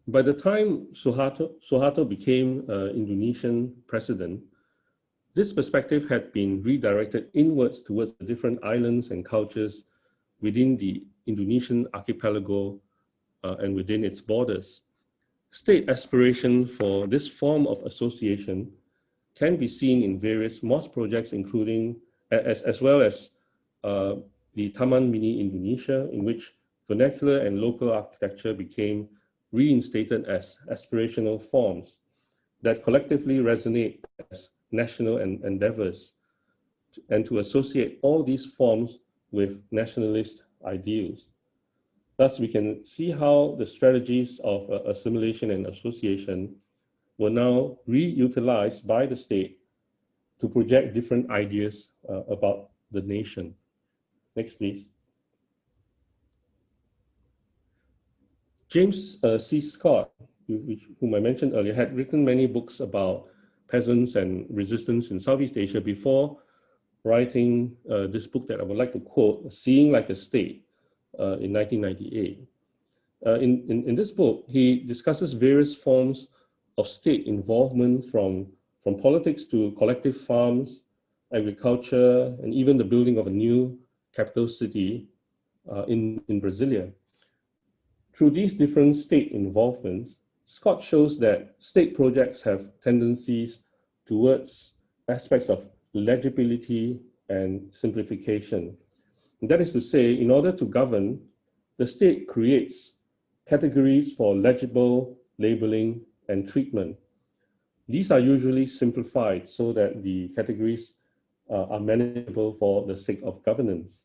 By the time Suharto became Indonesian president, this perspective had been redirected inwards towards the different islands and cultures within the Indonesian archipelago and within its borders. State aspiration for this form of association can be seen in various mosque projects, including as well as the Taman Mini Indonesia, in which vernacular and local architecture became reinstated as aspirational forms that collectively resonate as national endeavors, and to associate all these forms with nationalist ideals. Thus, we can see how the strategies of assimilation and association were now reutilized by the state to project different ideas about the nation. Next, please. James C. Scott, whom I mentioned earlier, had written many books about peasants and resistance in Southeast Asia before writing this book that I would like to quote, Seeing Like a State, in 1998. In this book, he discusses various forms of state involvement from politics to collective farms, agriculture, and even the building of a new capital city in Brasilia. Through these different state involvements, Scott shows that state projects have tendencies towards aspects of legibility and simplification. And that is to say, in order to govern, the state creates categories for legible labeling and treatment. These are usually simplified so that the categories are manageable for the sake of governance.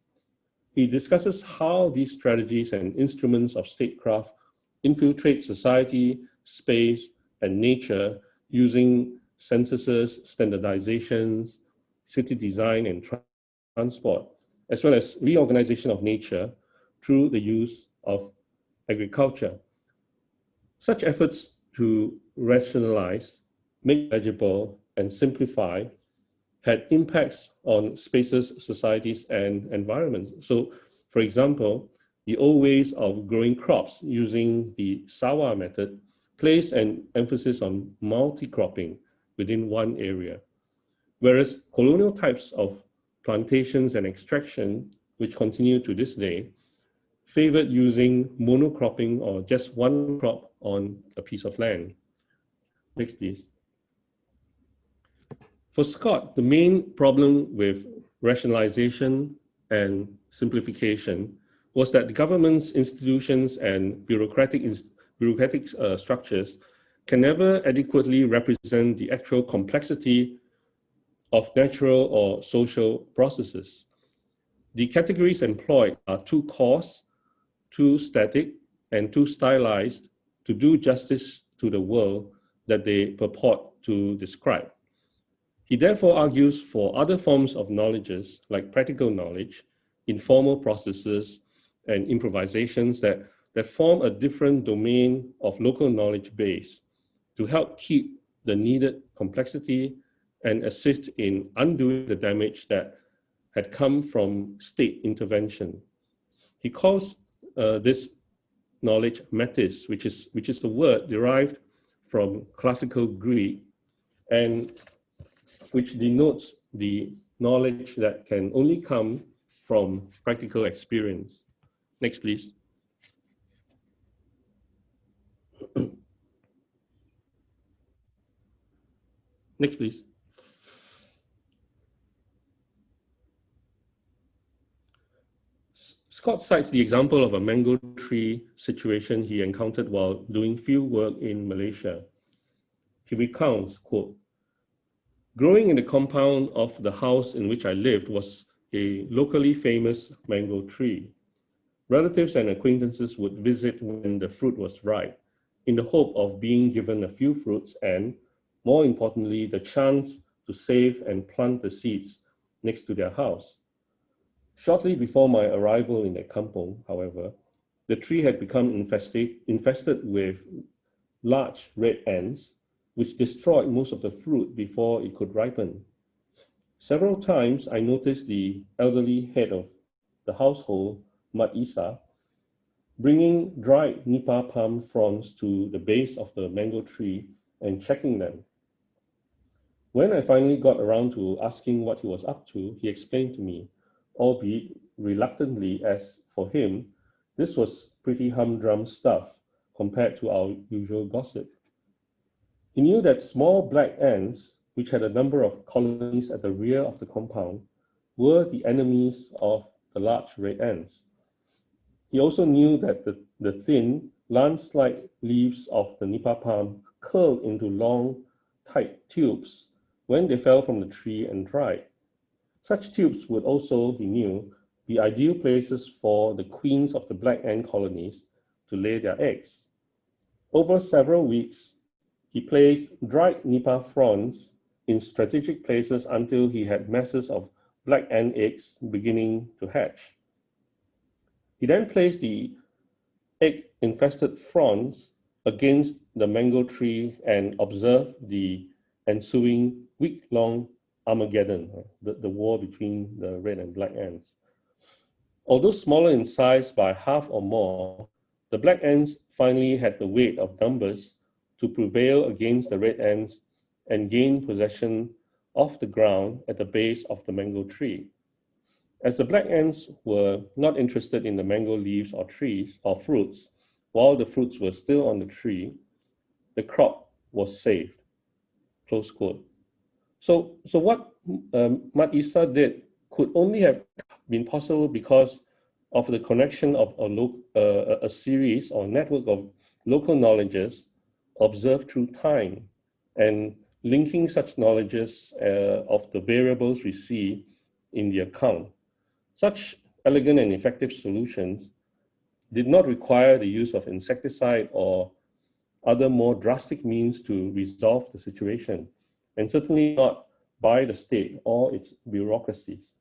He discusses how these strategies and instruments of statecraft infiltrate society, space, and nature using censuses, standardizations, city design and transport, as well as reorganization of nature through the use of agriculture. Such efforts to rationalize, make legible, and simplify had impacts on spaces, societies, and environments. So, for example, the old ways of growing crops using the Sawa method placed an emphasis on multi-cropping within one area, whereas colonial types of plantations and extraction, which continue to this day, favored using monocropping or just one crop on a piece of land. Next, please. For Scott, the main problem with rationalization and simplification was that the government's institutions and bureaucratic structures can never adequately represent the actual complexity of natural or social processes. The categories employed are too coarse, too static, and too stylized to do justice to the world that they purport to describe. He therefore argues for other forms of knowledges, like practical knowledge, informal processes, and improvisations that form a different domain of local knowledge base to help keep the needed complexity and assist in undoing the damage that had come from state intervention. He calls this knowledge metis, which is the word derived from classical Greek and which denotes the knowledge that can only come from practical experience. Next, please. Next, please. Scott cites the example of a mango tree situation he encountered while doing field work in Malaysia. He recounts, quote, "Growing in the compound of the house in which I lived was a locally famous mango tree. Relatives and acquaintances would visit when the fruit was ripe, in the hope of being given a few fruits and, more importantly, the chance to save and plant the seeds next to their house. Shortly before my arrival in the kampong, however, the tree had become infested with large red ants, which destroyed most of the fruit before it could ripen. Several times I noticed the elderly head of the household, Mat Isa, bringing dried nipa palm fronds to the base of the mango tree and checking them. When I finally got around to asking what he was up to, he explained to me, albeit reluctantly, as for him, this was pretty humdrum stuff compared to our usual gossip. He knew that small black ants, which had a number of colonies at the rear of the compound, were the enemies of the large red ants. He also knew that the thin, lance-like leaves of the nipa palm curled into long, tight tubes when they fell from the tree and dried. Such tubes would also, he knew, be ideal places for the queens of the black ant colonies to lay their eggs. Over several weeks, he placed dried nipa fronds in strategic places until he had masses of black ant eggs beginning to hatch. He then placed the egg-infested fronds against the mango tree and observed the ensuing week-long Armageddon, the war between the red and black ants. Although smaller in size by half or more, the black ants finally had the weight of numbers to prevail against the red ants and gain possession of the ground at the base of the mango tree. As the black ants were not interested in the mango leaves or trees or fruits, while the fruits were still on the tree, the crop was saved." Close quote. So what Mat Isa did could only have been possible because of the connection of a series or network of local knowledges observed through time and linking such knowledges of the variables we see in the account. Such elegant and effective solutions did not require the use of insecticide or other more drastic means to resolve the situation, and certainly not by the state or its bureaucracies.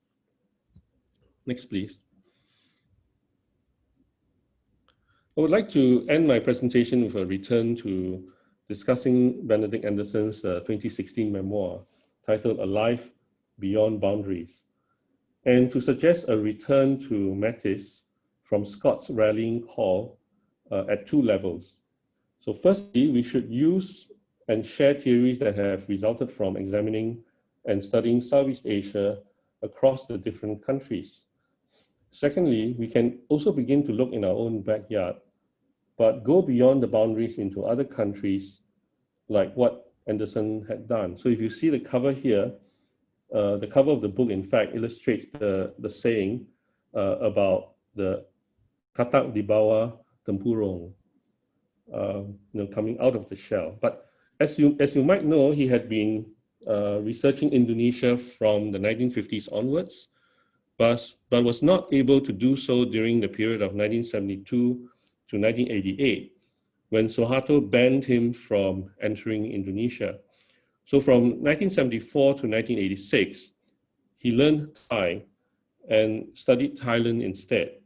Next, please. I would like to end my presentation with a return to discussing Benedict Anderson's 2016 memoir titled A Life Beyond Boundaries, and to suggest a return to Matisse from Scott's rallying call at two levels. So firstly, we should use and share theories that have resulted from examining and studying Southeast Asia across the different countries. Secondly, we can also begin to look in our own backyard, but go beyond the boundaries into other countries, like what Anderson had done. So if you see the cover here, the cover of the book, in fact, illustrates the saying about the katak di bawah tempurung, coming out of the shell. But as you might know, he had been researching Indonesia from the 1950s onwards, but was not able to do so during the period of 1972 to 1988, when Suharto banned him from entering Indonesia. So from 1974 to 1986, he learned Thai and studied Thailand instead.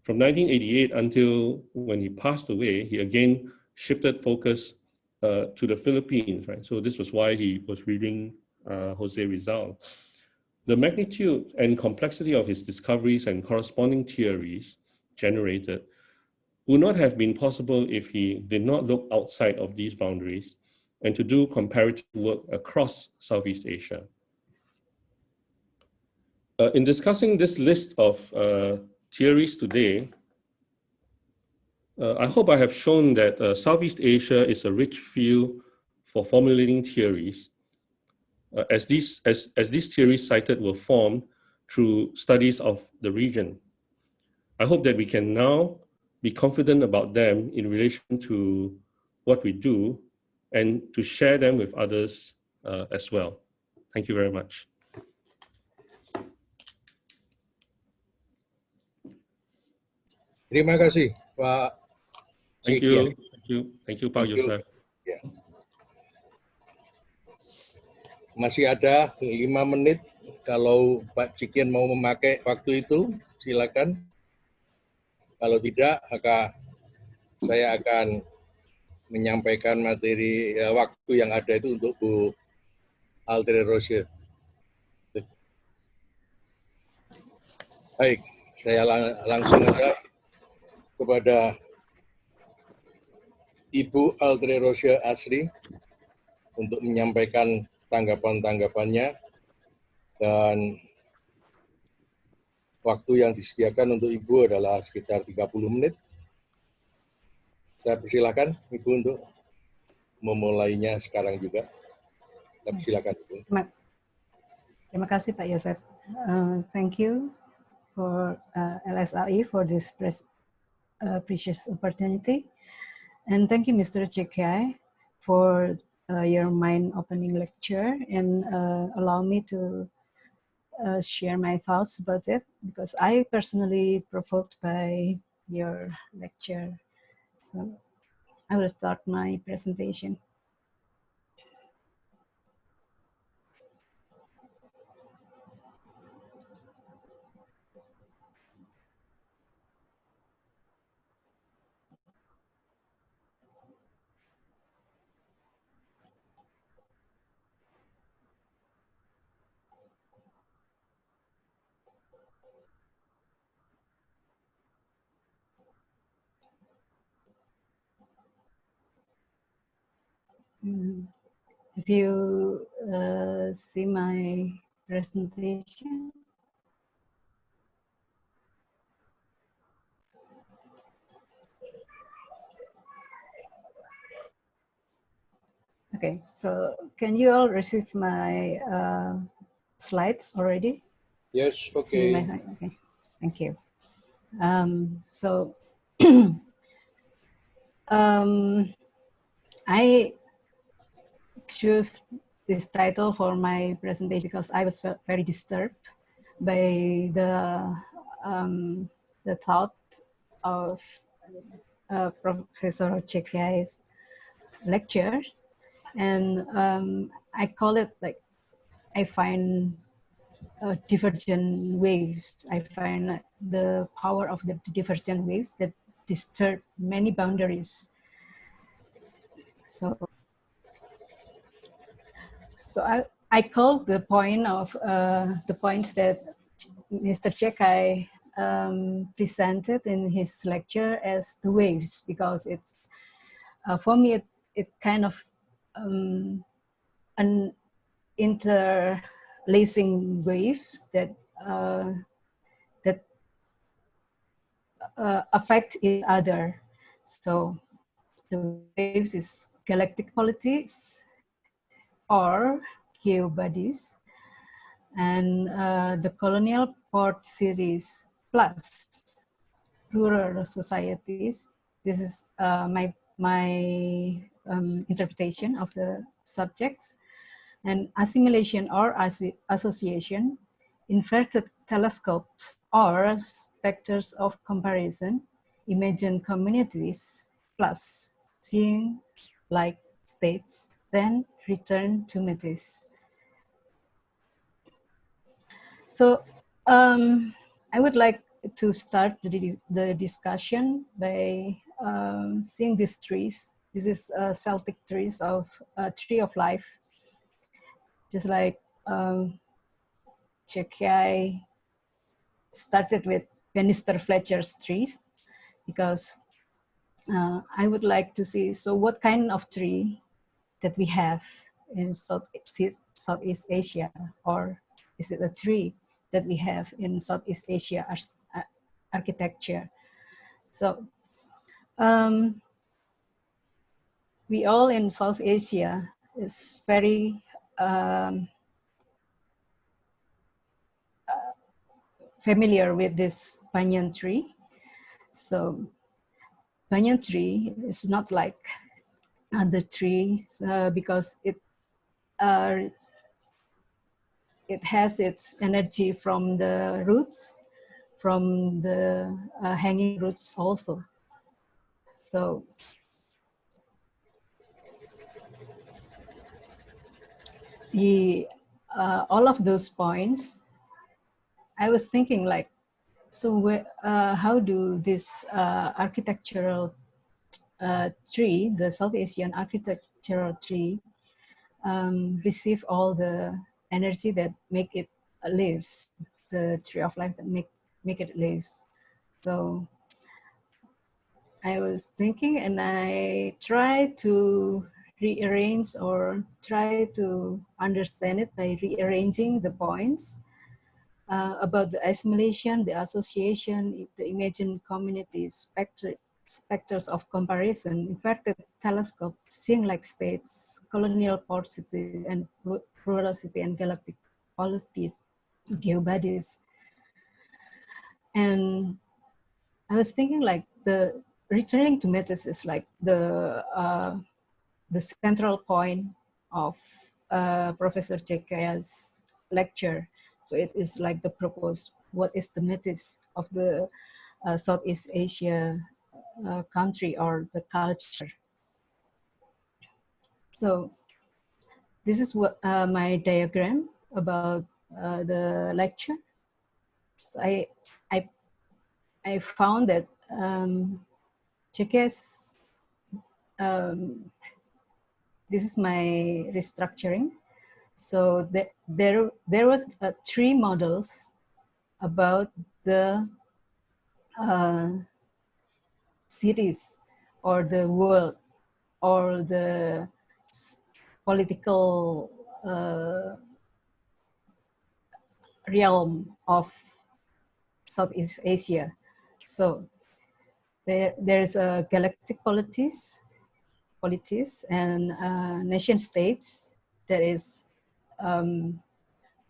From 1988 until when he passed away, he again shifted focus to the Philippines, right? So this was why he was reading Jose Rizal. The magnitude and complexity of his discoveries and corresponding theories generated would not have been possible if he did not look outside of these boundaries and to do comparative work across Southeast Asia. In discussing this list of theories today, I hope I have shown that Southeast Asia is a rich field for formulating theories, as these theories cited were formed through studies of the region. I hope that we can now be confident about them in relation to what we do and to share them with others as well. Thank you very much. Terima kasih, Pak Thank Chee Kien. Thank you, Pak Yosef. Ya. Masih ada 5 menit. Kalau Pak Chee Kien mau memakai waktu itu, silakan. Kalau tidak, maka saya akan menyampaikan materi waktu yang ada itu untuk Bu Altre Roche. Baik, saya langsung saja kepada Ibu Altre Roche Asri untuk menyampaikan tanggapan-tanggapannya, dan waktu yang disediakan untuk Ibu adalah sekitar 30 menit. Saya persilakan Ibu untuk memulainya sekarang juga. Saya persilakan Ibu. Terima kasih Pak Yosef. Thank you for LSAI for this precious opportunity. And thank you, Mr. Chee Kien, for your mind-opening lecture and allow me to share my thoughts about it, because I personally provoked by your lecture. So I will start my presentation. If you see my presentation. Okay, so can you all receive my slides already? Yes, okay. Okay, thank you. So I choose this title for my presentation because I was very disturbed by the thought of Professor Chee Kien's lecture, and I call it like I find divergent waves. I find the power of the divergent waves that disturb many boundaries. So I call the point of the points that Mr. Chekai presented in his lecture as the waves, because it's for me it kind of an interlacing waves that affect each other. So the waves is galactic polities or geobodies, and the colonial port series plus rural societies. This is my interpretation of the subjects. And assimilation or association, inverted telescopes or specters of comparison, imagined communities, plus seeing like states, then return to metis. So I would like to start the discussion by seeing these trees. This is Celtic trees of tree of life. Just like Chekai started with Bannister Fletcher's trees, because I would like to see, so what kind of tree that we have in Southeast Asia, or is it a tree that we have in Southeast Asia architecture? So we all in South Asia is very familiar with this banyan tree. So banyan tree is not like other trees because it has its energy from the roots, from the hanging roots also. So all of those points, I was thinking like, so how do this architectural tree, the South Asian architectural tree, receive all the energy that make it lives, the tree of life that make it lives. So I was thinking, and I tried to rearrange or try to understand it by rearranging the points about the assimilation, the association, the imagined community, specters of comparison, inverted telescope, seeing like states, colonial port cities, and rural city and galactic polities, geobodies. And I was thinking like the returning to metis is like the central point of Professor Chekaya's lecture. So it is like the purpose, what is the metis of the Southeast Asia country or the culture. So this is what my diagram about the lecture. So I found that Chekaya's this is my restructuring. So there was 3 models about the cities or the world or the political realm of Southeast Asia. So there's a galactic polities and nation states that is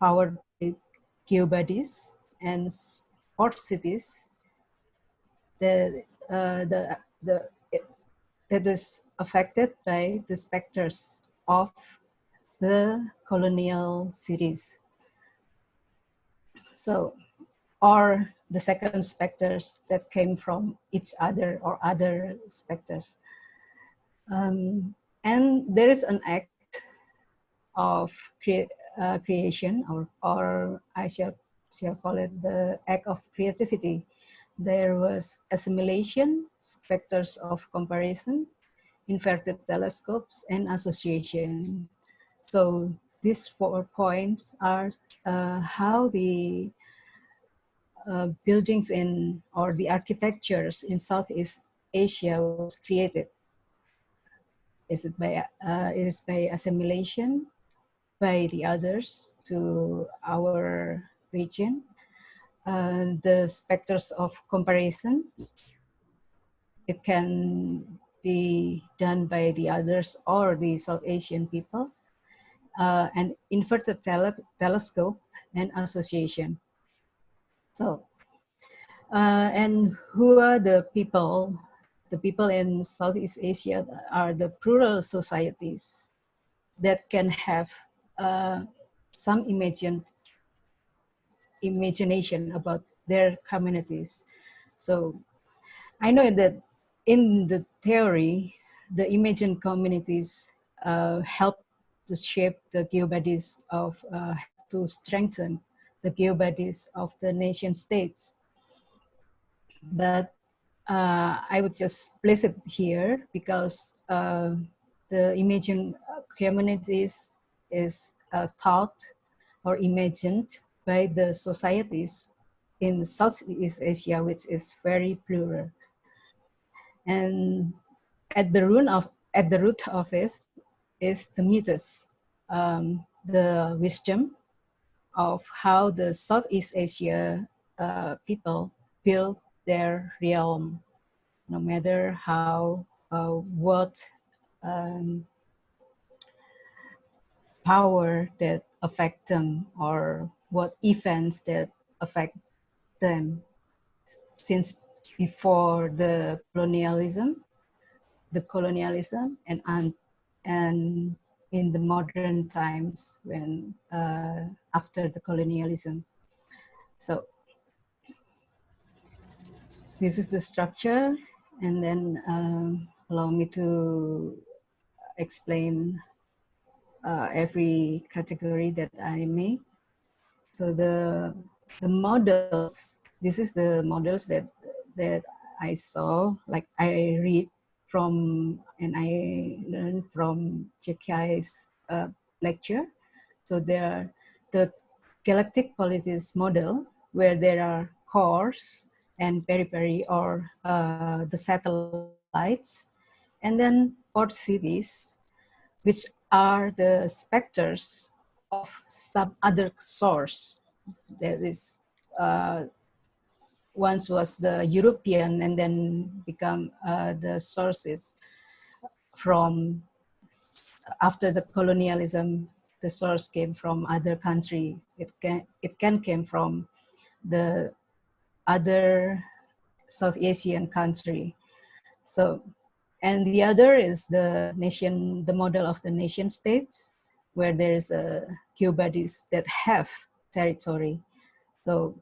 powered by geobodies, and port cities that is affected by the specters of the colonial cities. So, or the second specters that came from each other or other specters. And there is an act of creation, or I shall call it the act of creativity there was assimilation, factors of comparison, inverted telescopes, and association. So these 4 points are how the buildings in or the architectures in Southeast Asia was created. Is it by assimilation by the others to our region? The specters of comparison, it can be done by the others or the South Asian people. And inverted telescope and association. So, and who are the people? The people in Southeast Asia are the plural societies that can have some imagination about their communities. So I know that in the theory, the imagined communities help to shape the geobodies of, to strengthen the geobodies of the nation states. But I would just place it here because the imagined communities is thought or imagined by the societies in Southeast Asia, which is very plural. And at the root of it is the mythos, the wisdom of how the Southeast Asia people build their realm, no matter how what power that affect them or what events that affect them since before the colonialism and in the modern times when after the colonialism. So this is the structure, and then allow me to explain every category that I make. So the models, this is the models that I saw, like I read from and I learned from Chekai's lecture. So there are the galactic politis model, where there are cores and periphery or the satellites, and then port cities, which are the specters of some other source. There is once was the European, and then become the sources from after the colonialism. The source came from other country. It can came from the other South Asian country. So, and the other is the nation, the model of the nation states, where there is a geobodies that have territory. So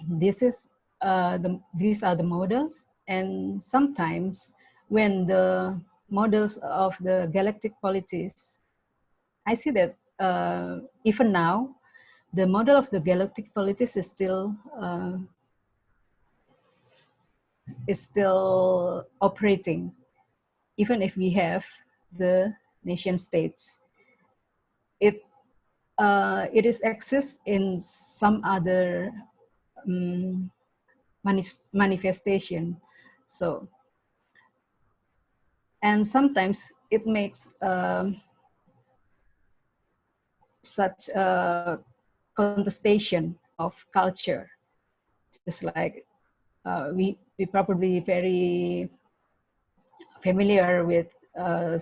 this is these are the models, and sometimes when the models of the galactic polities, I see that even now the model of the galactic polities is still operating, even if we have the nation states. It is exists in some other manifestation. So, and sometimes it makes such a contestation of culture, just like we probably very familiar with a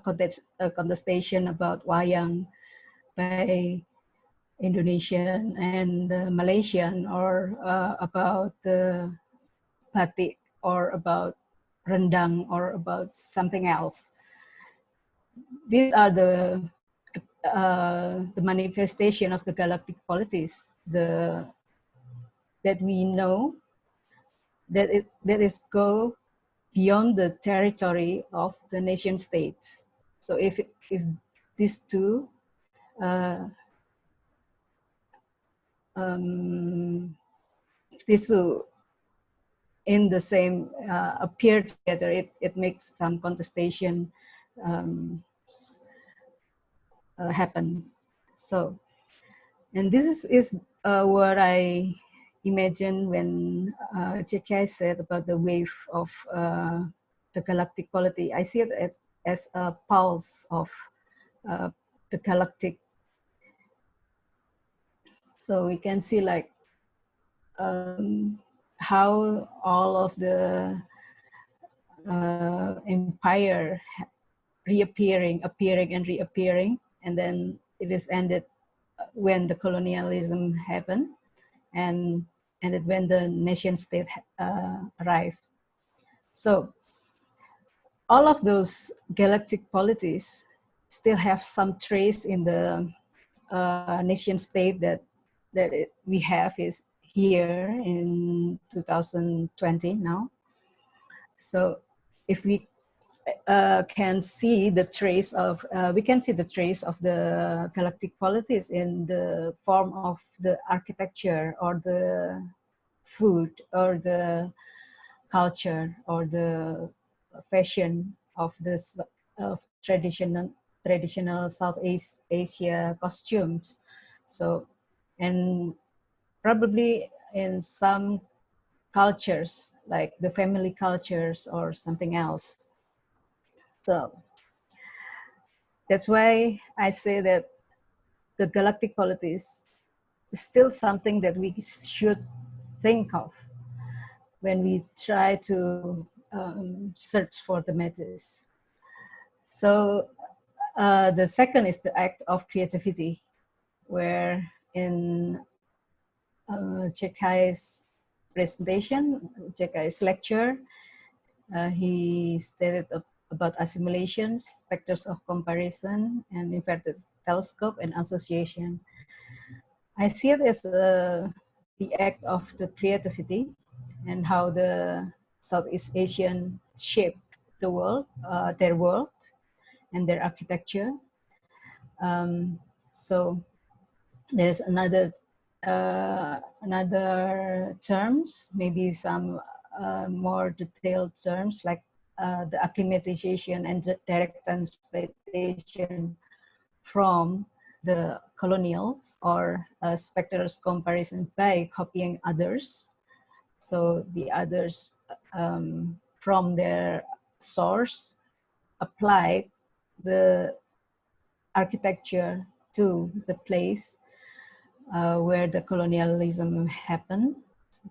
contestation about wayang by Indonesian and Malaysian, or about the batik, or about rendang, or about something else. These are the manifestation of the galactic polities, that we know that is go beyond the territory of the nation states. So if these two these two in the same appear together, it makes some contestation happen. So, and this is what I imagine when J.K. said about the wave of the galactic polity. I see it as a pulse of the galactic. So we can see like how all of the empire appearing and reappearing, and then it is ended when the colonialism happened, and ended when the nation state arrived. So all of those galactic polities still have some trace in the nation state that we have is here in 2020 now. So if we can see the trace of, we can see the trace of the galactic polities in the form of the architecture or the food or the culture or the fashion of this traditional Southeast Asia costumes. So, and probably in some cultures, like the family cultures or something else. So that's why I say that the galactic polities is still something that we should think of when we try to search for the matters. So the second is the act of creativity, where in Chekai's presentation, Chekai's lecture, he stated about assimilations, vectors of comparison, and inverted telescope and association. I see it as the act of the creativity and how the Southeast Asian shaped the world, their world, and their architecture. So there's another terms, maybe some more detailed terms like the acclimatization and the direct transplantation from the colonials, or specters comparison by copying others. So the others from their source applied the architecture to the place where the colonialism happened,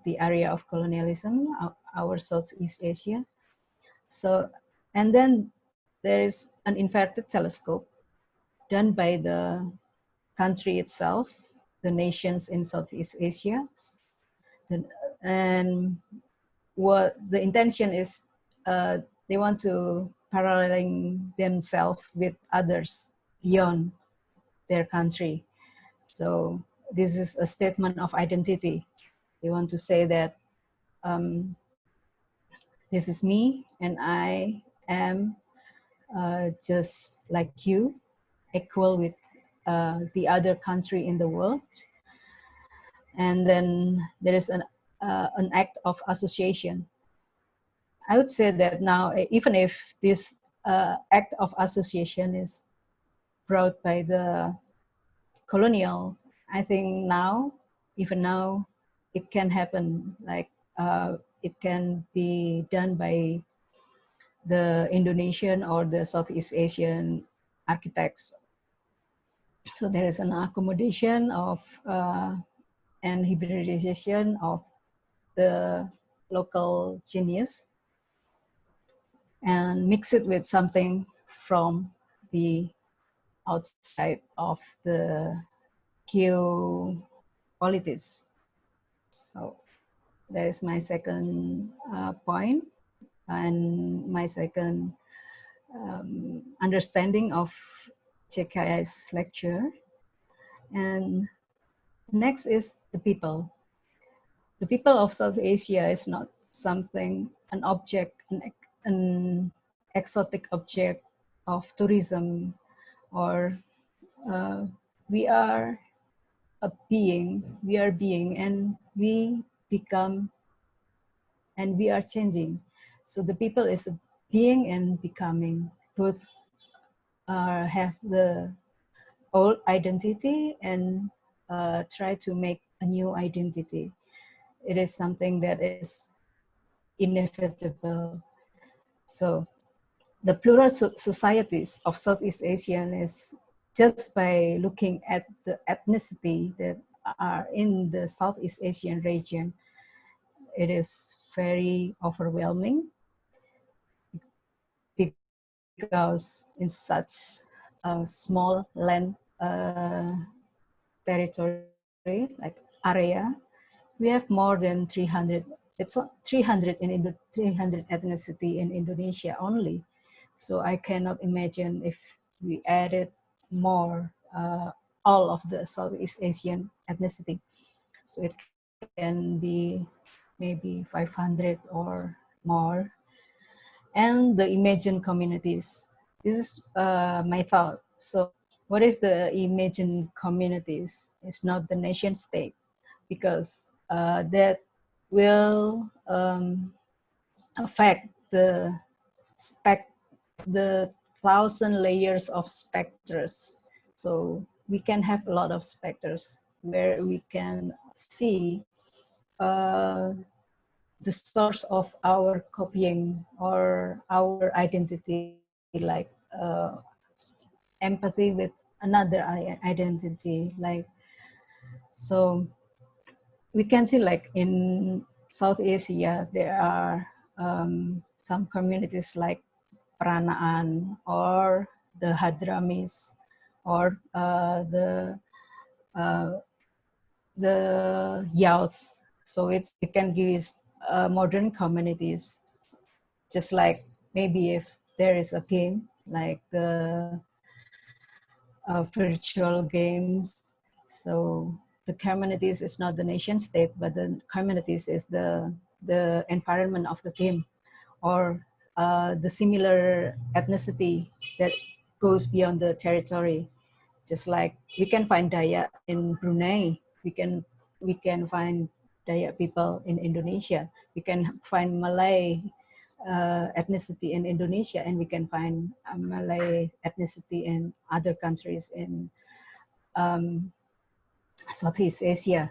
the area of colonialism, our Southeast Asia. So, and then there is an inverted telescope done by the country itself, the nations in Southeast Asia. And what the intention is, they want to paralleling themselves with others beyond their country. So this is a statement of identity. They want to say that this is me and I am just like you, equal with the other country in the world. And then there is an act of association. I would say that now, even if this act of association is brought by the colonial, I think now, even now, it can happen. Like it can be done by the Indonesian or the Southeast Asian architects. So there is an accommodation of and hybridization of the local genius and mix it with something from the outside of the geopolitics. So that is my second point, and my second understanding of JKI's lecture. And next is the people. The people of South Asia is not something, an object, an exotic object of tourism, or we are a being, and we become, and we are changing. So the people is being and becoming. Both have the old identity and try to make a new identity. It is something that is inevitable. So the plural societies of Southeast Asian is just by looking at the ethnicity that are in the Southeast Asian region, it is very overwhelming, because in such a small land territory, like area, we have more than 300. It's 300 in 300 ethnicity in Indonesia only. So I cannot imagine if we added more, all of the Southeast Asian ethnicity. So it can be maybe 500 or more. And the imagined communities. This is my thought. So what if the imagined communities is not the nation state? Because that will affect the the 1,000 layers of specters. So we can have a lot of specters where we can see the source of our copying or our identity, like empathy with another identity. Like, so we can see, like in South Asia, there are some communities like Peranaan or the Hadramis or the Youth. So it can be modern communities, just like maybe if there is a game like the virtual games. So the communities is not the nation state, but the communities is the environment of the game, or the similar ethnicity that goes beyond the territory. Just like we can find Dayak in Brunei, we can find Dayak people in Indonesia, we can find Malay ethnicity in Indonesia, and we can find Malay ethnicity in other countries in Southeast Asia.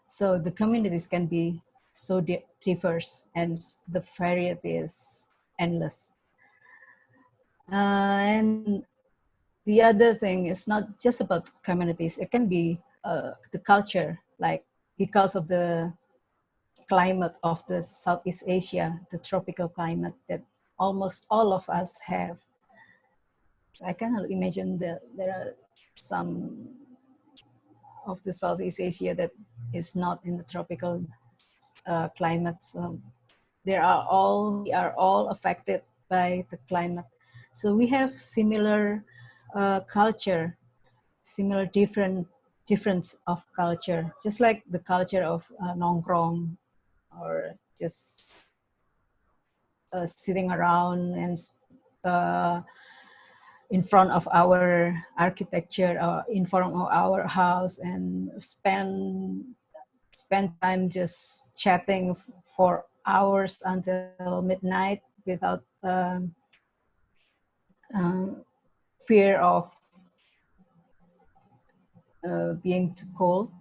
So the communities can be so diverse, and the variety is endless. And the other thing is not just about communities, it can be the culture, like because of the climate of the Southeast Asia, the tropical climate that almost all of us have. So I can imagine that there are some of the Southeast Asia that is not in the tropical climate. So we are all affected by the climate. So we have similar culture, similar difference of culture, just like the culture of nongkrong, or just sitting around and in front of our architecture, or in front of our house, and spend time just chatting for hours until midnight without fear of being too cold.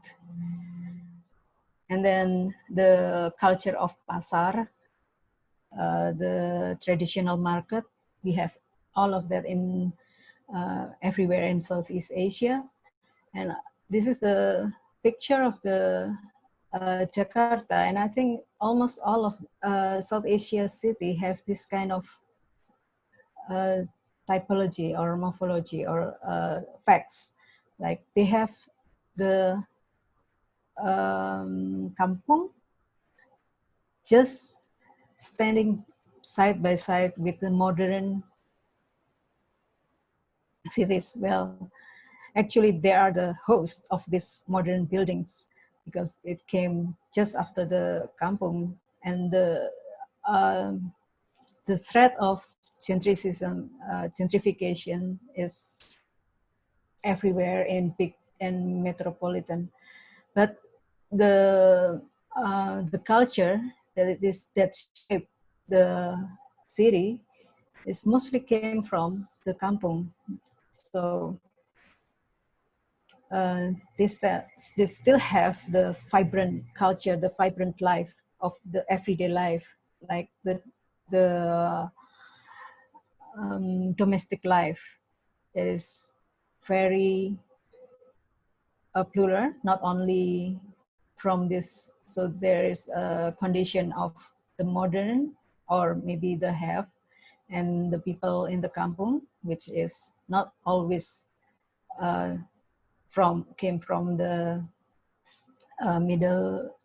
And then the culture of pasar, the traditional market, we have all of that in everywhere in Southeast Asia. And this is the picture of the Jakarta, and I think almost all of South Asia city have this kind of typology or morphology or facts. Like they have the kampung just standing side by side with the modern cities. Well, actually, they are the host of these modern buildings, because it came just after the kampung, and the threat of gentrification is everywhere in big and metropolitan. But the the culture that shaped the city is mostly came from the kampung. So they still have the vibrant culture, the vibrant life of the everyday life, like the domestic life. It is very plural, not only from this. So there is a condition of the modern, or maybe the have, and the people in the kampung, which is not always came from the middle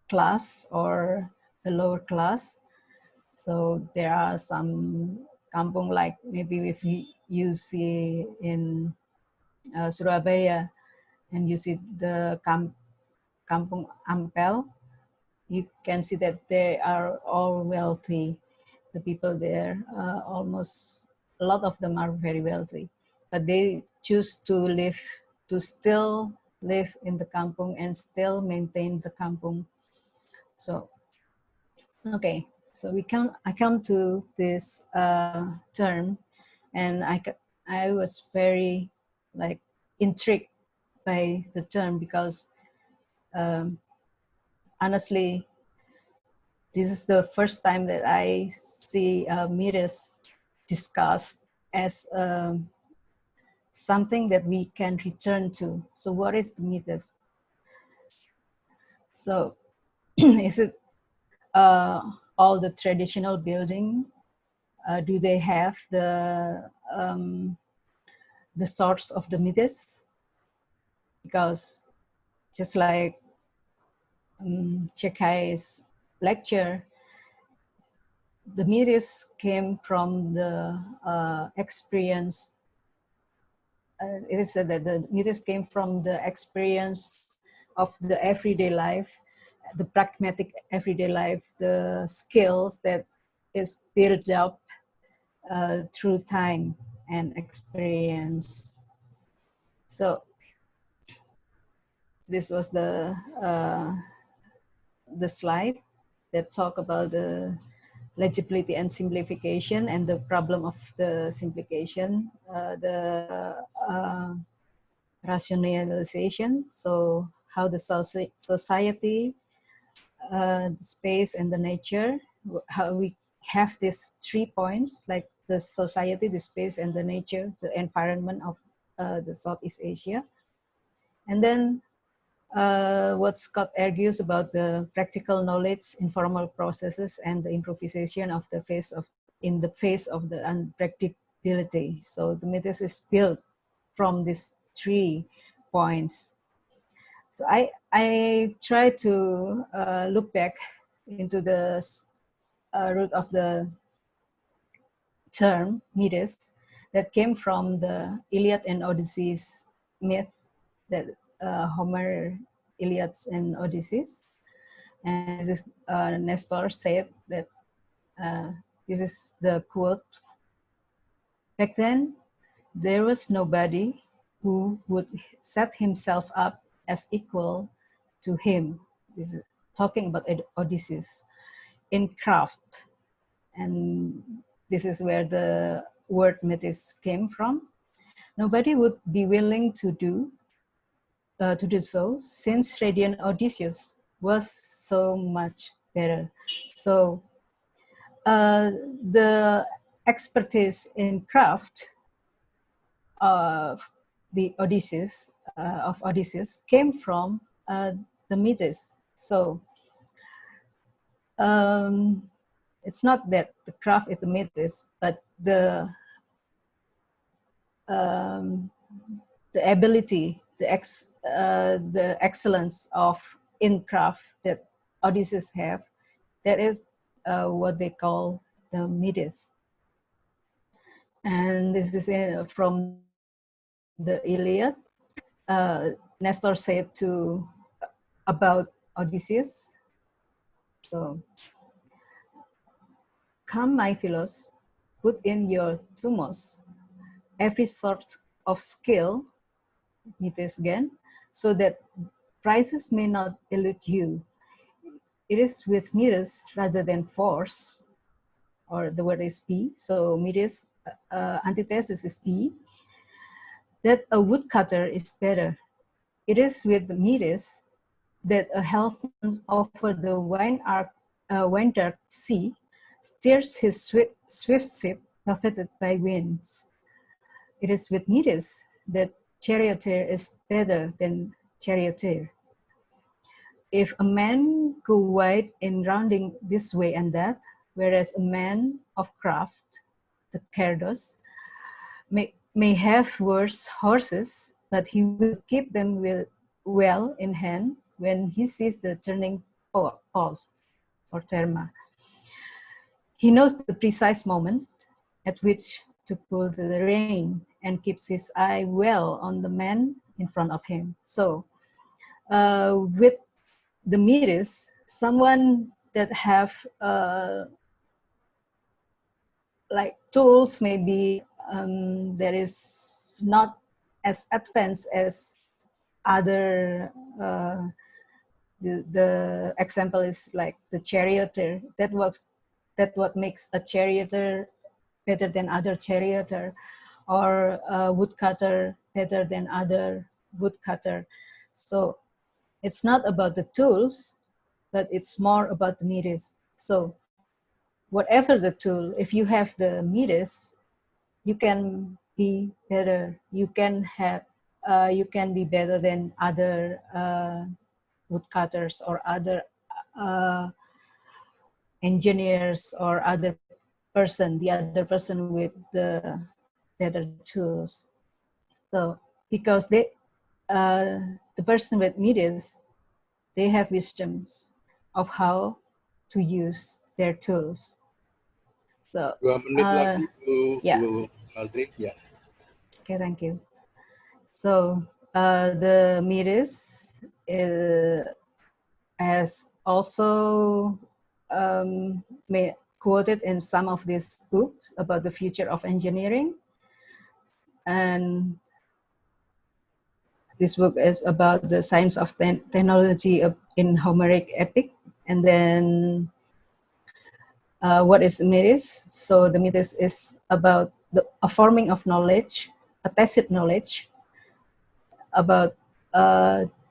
class or the lower class. So there are some kampung, like maybe if you see in Surabaya, and you see the kampung Ampel, you can see that they are all wealthy. The people there, almost a lot of them are very wealthy, but they choose to still live in the kampung and still maintain the kampung. So, okay, so I come to this term, and I was very like intrigued by the term, because honestly, this is the first time that I see myths discussed as something that we can return to. So what is the myths? So is it all the traditional building? Do they have the source of the myths? Because just like Chekai's lecture, the myths came from the experience. It is said that the myths came from the experience of the everyday life, the pragmatic everyday life, the skills that is built up through time and experience. So this was the slide that talk about the legibility and simplification, and the problem of the simplification, the rationalization. So how the society, the space, and the nature, how we have these 3 points, like the society, the space, and the nature, the environment of the Southeast Asia. And then what Scott argues about the practical knowledge, informal processes, and the improvisation of in the face of the unpredictability. So the mythos is built from these 3 points. So I try to look back into the root of the term mythos that came from the Iliad and Odysseus myth, that Homer, Iliad and Odysseus. And this Nestor said that this is the quote: "Back then, there was nobody who would set himself up as equal to him." This is talking about Odysseus in craft. And this is where the word mythos came from. Nobody would be willing to do so, since radiant Odysseus was so much better. So the expertise in craft of the Odysseus came from the mythos. So it's not that the craft is the mythos, but the ability, the excellence of in craft that Odysseus have, that is what they call the mythos. And this is from the Iliad. Nestor said about Odysseus. So, "Come, my philos, put in your tumos every sort of skill," mythos again, "so that prizes may not elude you, it is with mirrors rather than force, or the word is be. So mirrors, antithesis is be, that a woodcutter is better. It is with mirrors that a helmsman over the wine-dark sea steers his swift ship buffeted by winds. It is with mirrors that charioteer is better than charioteer. If a man go wide in rounding this way and that, whereas a man of craft, the cardos, may have worse horses, but he will keep them well in hand when he sees the turning post or terma. He knows the precise moment at which to pull the rein and keeps his eye well on the man in front of him. So with the mirrors, someone that have like tools maybe that is not as advanced as other, the example is like the charioteer, that what makes a charioteer better than other charioteer, or a woodcutter better than other woodcutter. So it's not about the tools, but it's more about the mirrors. So whatever the tool, if you have the mirrors, you can be better. You can be better than other woodcutters or other engineers or the other person with the better tools. So because the person with mirrors, they have wisdoms of how to use their tools. So 2 menit lagi Bu yeah. Aldri. Ya. Okay, thank you. So the mirrors has also quoted in some of these books about the future of engineering. And this book is about the science of technology in Homeric epic. And then what is mirrors? So the mirrors is about a forming of knowledge, a tacit knowledge about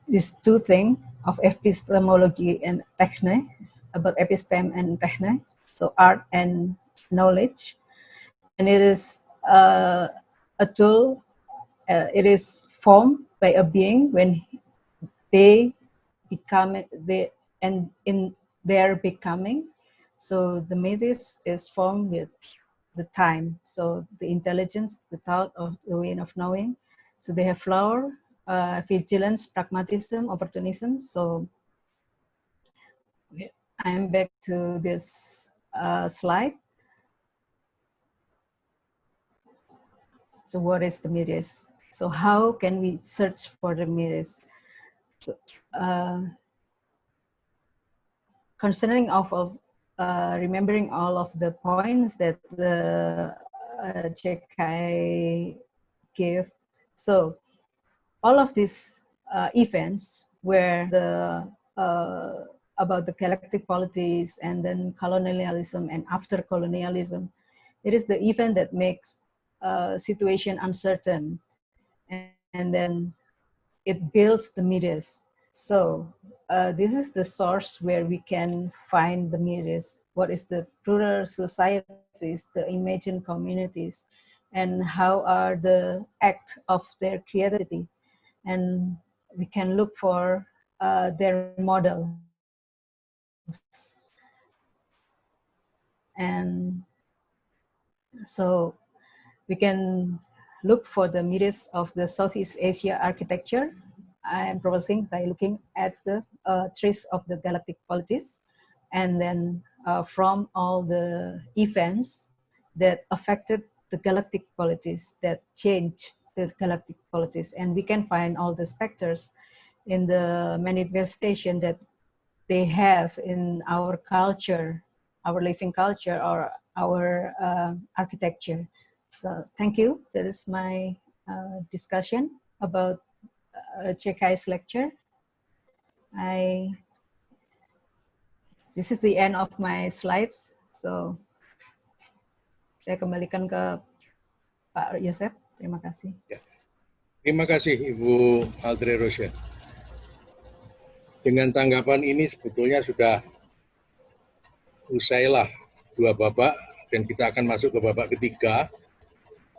these two things of epistemology and techne, about episteme and techne, so art and knowledge. And it is a tool, it is formed by a being when they become, and in their becoming. So the mythos is formed with the time. So the intelligence, the thought, of the way of knowing. So they have flower, vigilance, pragmatism, opportunism. So I'm back to this slide. So what is the mirrors? So how can we search for the mirrors? So, concerning of remembering all of the points that the JK gave. So all of these events where the about the galactic polities and then colonialism and after colonialism, it is the event that makes situation uncertain, and then it builds the mirrors. So this is the source where we can find the mirrors. What is the plural societies, the imagined communities, and how are the act of their creativity. And we can look for their models. And so we can look for the mirrors of the Southeast Asia architecture. I am proposing by looking at the trace of the galactic polities, and then from all the events that affected the galactic polities, that changed the galactic polities, and we can find all the specters in the manifestation that they have in our culture, our living culture, or our architecture. So thank you. That is my discussion about JK's lecture. I this is the end of my slides. So saya kembalikan ke Pak Yosef. Terima kasih. Ya. Terima kasih Ibu Aldre Rosia. Dengan tanggapan ini sebetulnya sudah usailah 2 babak dan kita akan masuk ke babak ketiga.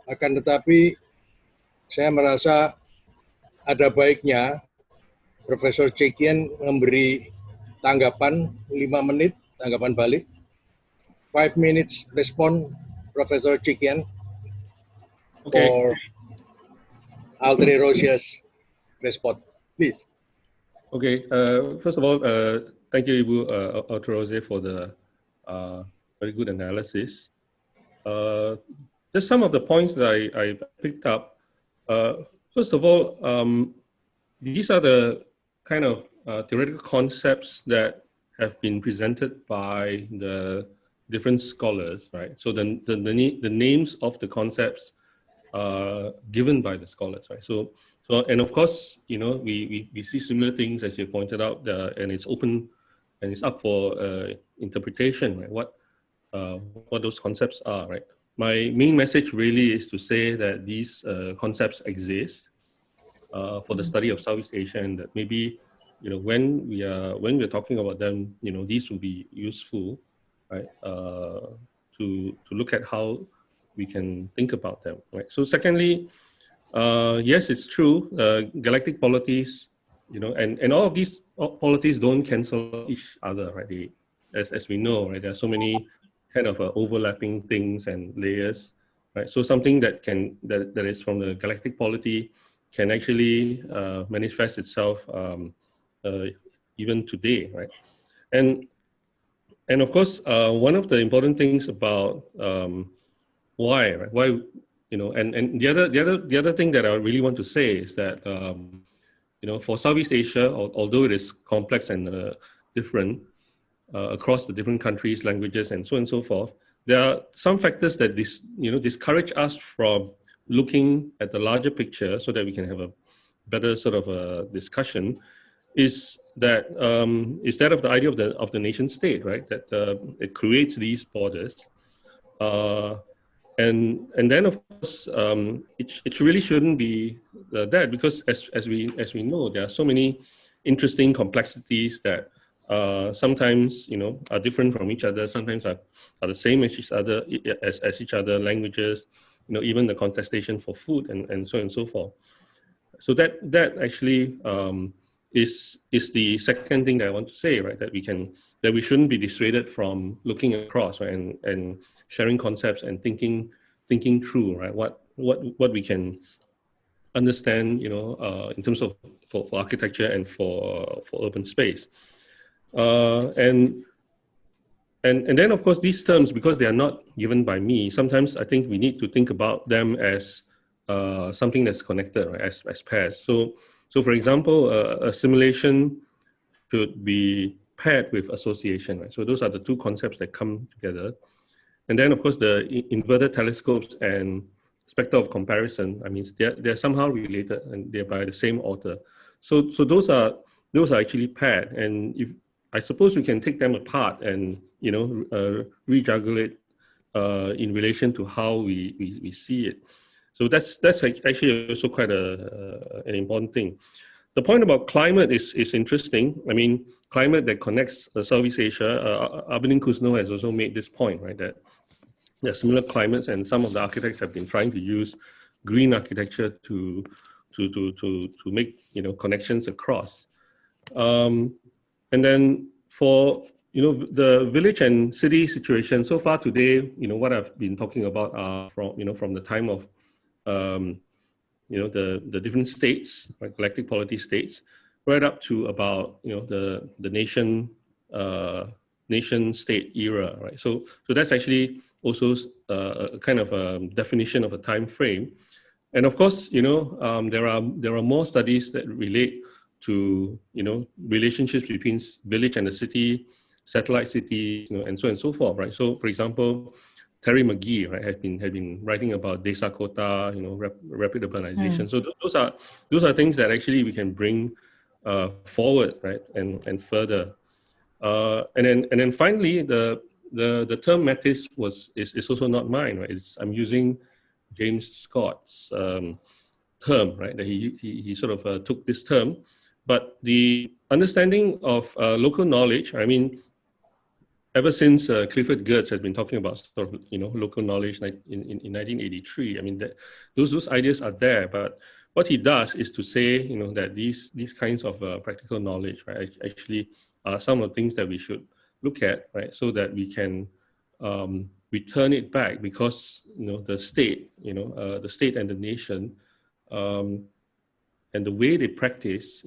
Akan tetapi saya merasa ada baiknya Profesor Chee Kien memberi tanggapan 5 menit, tanggapan balik. 5 minutes respond, Profesor Chee Kien, for Aldre Rosia's response. Please. Okay, first of all, thank you, Ibu Aldre Rosia, for the very good analysis. Just some of the points that I picked up. First of all, these are the kind of theoretical concepts that have been presented by the different scholars, right? So the names of the concepts given by the scholars, right? So and of course, you know, we see similar things as you pointed out, and it's open and it's up for interpretation, right? What those concepts are, right? My main message really is to say that these concepts exist for the study of Southeast Asia, and that maybe, you know, when we're talking about them, you know, these will be useful, right? To look at how we can think about them, right? So secondly, yes, it's true. Galactic polities, you know, and all of these polities don't cancel each other, right? As we know, right, there are so many kind of overlapping things and layers, right? So something that is from the galactic polity can actually manifest itself even today, right? And of course, one of the important things about why, right? Why, you know, and the other thing that I really want to say is that you know, for Southeast Asia, although it is complex and different across the different countries, languages, and so on and so forth, there are some factors that discourage us from looking at the larger picture so that we can have a better sort of a discussion. Is that of the idea of the nation state, right? That it creates these borders. And then of course it really shouldn't be that, because as we know, there are so many interesting complexities that sometimes, you know, are different from each other, sometimes are the same as each other, languages, you know, even the contestation for food and so on and so forth. So that actually is the second thing that I want to say, right? That we shouldn't be dissuaded from looking across, right? And sharing concepts and thinking through, right? What we can understand, you know, in terms of for architecture and for urban space, and then of course these terms, because they are not given by me, sometimes I think we need to think about them as something that's connected, right? As pairs. So for example, assimilation should be paired with association, right? So those are the two concepts that come together. And then of course the inverted telescopes and specter of comparison, I mean, they're somehow related and they're by the same author. So those are actually paired, and if I suppose we can take them apart and, you know, rejuggle it in relation to how we see it. So that's actually also quite an important thing. The point about climate is interesting. I mean, climate that connects Southeast Asia. Abedin Kusno has also made this point, right? That there are similar climates, and some of the architects have been trying to use green architecture to make, you know, connections across. And then for, you know, the village and city situation, so far today, you know, what I've been talking about are from the time of you know, the different states, like galactic polity states, right up to about, you know, the nation state era, right? So that's actually also a kind of a definition of a time frame. And of course, you know, there are more studies that relate to, you know, relationships between village and the city, satellite cities, you know, and so on and so forth, right? So for example, Terry McGee, right, had been writing about Desa Kota, you know, rapid urbanization. So those are things that actually we can bring forward, right, and further. And then finally, the term metis is also not mine, right? I'm using James Scott's term, right? That he sort of took this term, but the understanding of local knowledge, I mean, ever since Clifford Geertz has been talking about sort of, local knowledge like in 1983, I mean, those ideas are there, but what he does is to say, that these kinds of practical knowledge, right, actually are some of the things that we should look at, right, so that we can return it back, because the state, the state and the nation, and the way they practice,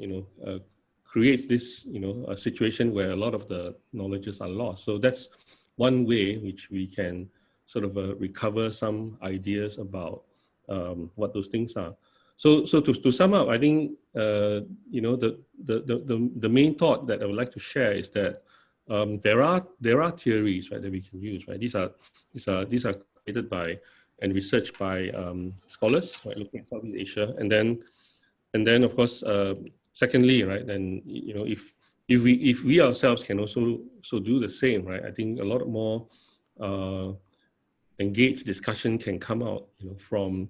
creates this, a situation where a lot of the knowledges are lost. So that's one way which we can sort of recover some ideas about what those things are. So to sum up, I think the main thought that I would like to share is that there are theories, right, that we can use, right. These are created by and researched by scholars, right, looking at Southeast Asia, and then of course, secondly, right, then if we ourselves can also do the same, right, I think a lot more engaged discussion can come out, from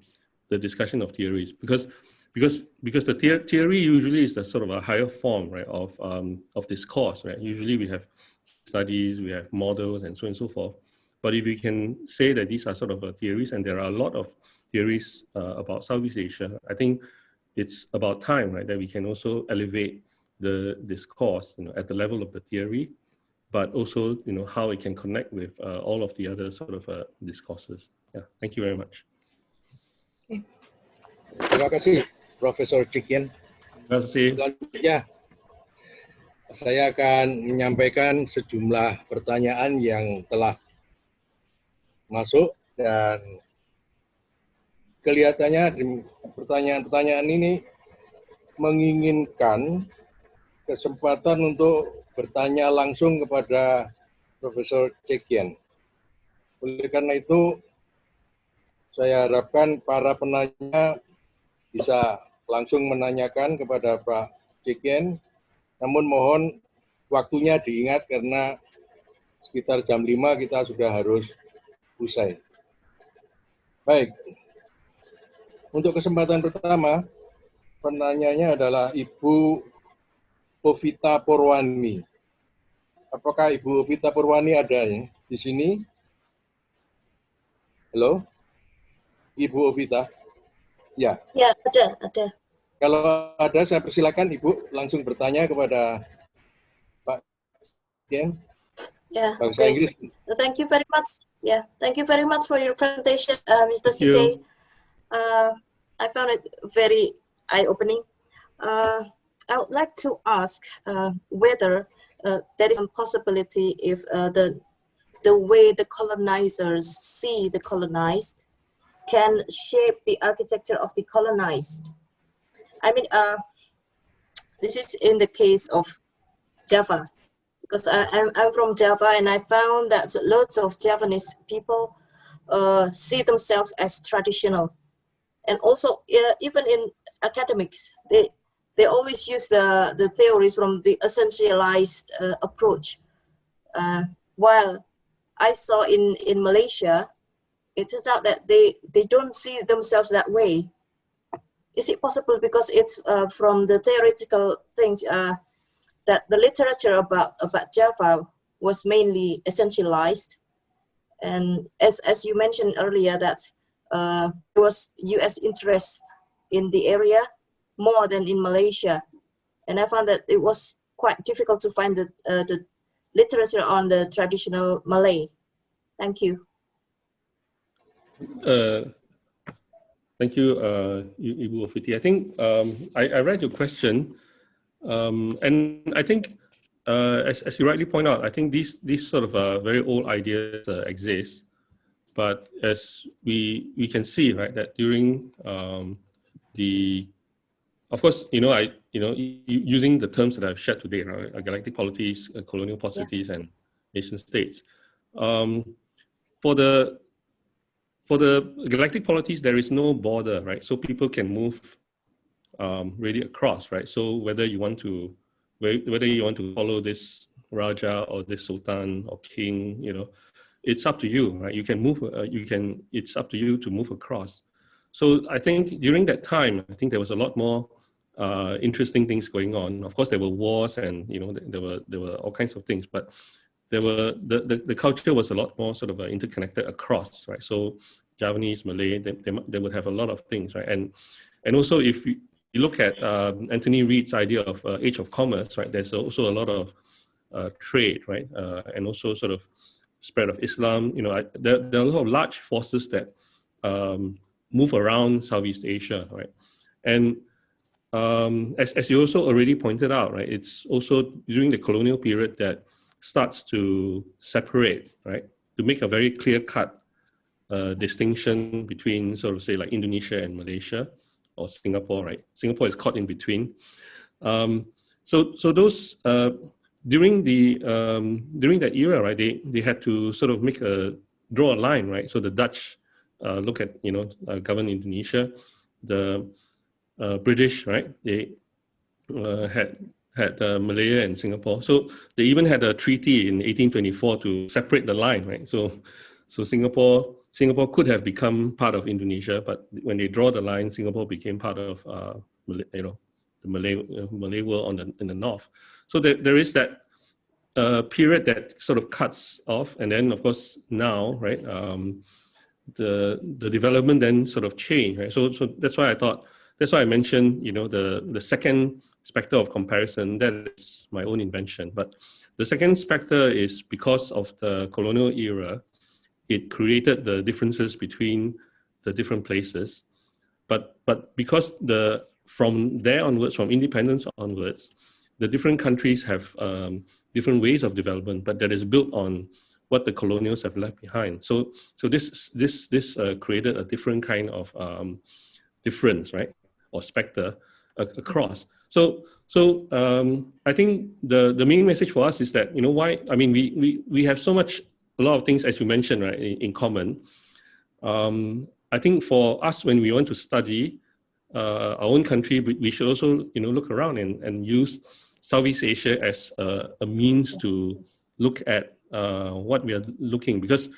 the discussion of theories, because the theory usually is the sort of a higher form, right, of discourse, right. Usually we have studies, we have models, and so on and so forth. But if we can say that these are sort of theories, and there are a lot of theories about Southeast Asia, I think it's about time, right, that we can also elevate the discourse, at the level of the theory, but also, how it can connect with all of the other sort of discourses. Yeah, thank you very much. Okay. Terima kasih, Profesor Chee Kien. Terima kasih. Selanjutnya, saya akan menyampaikan sejumlah pertanyaan yang telah masuk, dan kelihatannya pertanyaan-pertanyaan ini menginginkan kesempatan untuk bertanya langsung kepada Profesor Chee Kien. Oleh karena itu, saya harapkan para penanya bisa langsung menanyakan kepada Pak Chee Kien, namun mohon waktunya diingat karena sekitar jam 5 kita sudah harus usai. Baik, untuk kesempatan pertama, penanyanya adalah Ibu Ovita Purwani. Apakah Ibu Ovita Purwani ada di sini? Halo? Ibu Ovita? Ya. Ya, ada. Kalau ada, saya persilakan Ibu langsung bertanya kepada Pak Kien. Yeah, Bahasa Inggris. Thank you very much. Yeah, thank you very much for your presentation, Mr. Thank you. CK. I found it very eye-opening. I would like to ask whether there is some possibility if the way the colonizers see the colonized can shape the architecture of the colonized. I mean, this is in the case of Java, because I'm from Java, and I found that lots of Javanese people see themselves as traditional, and also even in academics, they always use the theories from the essentialized approach. While I saw in Malaysia, it turns out that they don't see themselves that way. Is it possible because it's from the theoretical things that the literature about Java was mainly essentialized, and as you mentioned earlier that there was U.S. interest in the area more than in Malaysia, and I found that it was quite difficult to find the literature on the traditional Malay. Thank you. Thank you, Ibu Oviti. I think I read your question, and I think, as you rightly point out, I think these sort of very old ideas exist, but as we can see, right, that during of course, using the terms that I've shared today, right, galactic polities, colonial possibilities, and nation states. For the galactic polities, there is no border, right? So people can move really across, right? So whether you want to follow this Raja or this Sultan or King, you know, it's up to you, right? You can move, it's up to you to move across. So I think during that time, I think there was a lot more interesting things going on. Of course, there were wars and, you know, there were all kinds of things, but there were, the culture was a lot more sort of interconnected across, right? So Javanese, Malay, they would have a lot of things, right? And also if you look at Anthony Reid's idea of age of commerce, right? There's also a lot of trade, right? And also sort of spread of Islam. You know, there are a lot of large forces that move around Southeast Asia, right? And as you also already pointed out, right? It's also during the colonial period that starts to separate, right? To make a very clear-cut distinction between sort of say like Indonesia and Malaysia or Singapore, right? Singapore is caught in between. So those during that era, right? They had to sort of draw a line, right? So the Dutch look at, you know, govern Indonesia. The British, right? They had Malaya and Singapore. So they even had a treaty in 1824 to separate the line, right? So Singapore could have become part of Indonesia, but when they draw the line, Singapore became part of you know, the Malay world in the north. So there is that period that sort of cuts off, and then of course now, right? The development then sort of changed, right? So that's why I mentioned, you know, the second specter of comparison. That is my own invention, but the second specter is because of the colonial era. It created the differences between the different places, but because from there onwards, from independence onwards, the different countries have different ways of development, but that is built on what the colonials have left behind. So this created a different kind of difference, right, or specter across. So I think the main message for us is that, you know, why? I mean, we have a lot of things, as you mentioned, right, in common. I think for us, when we want to study our own country, we should also, you know, look around and use Southeast Asia as a means to look at what we are looking, because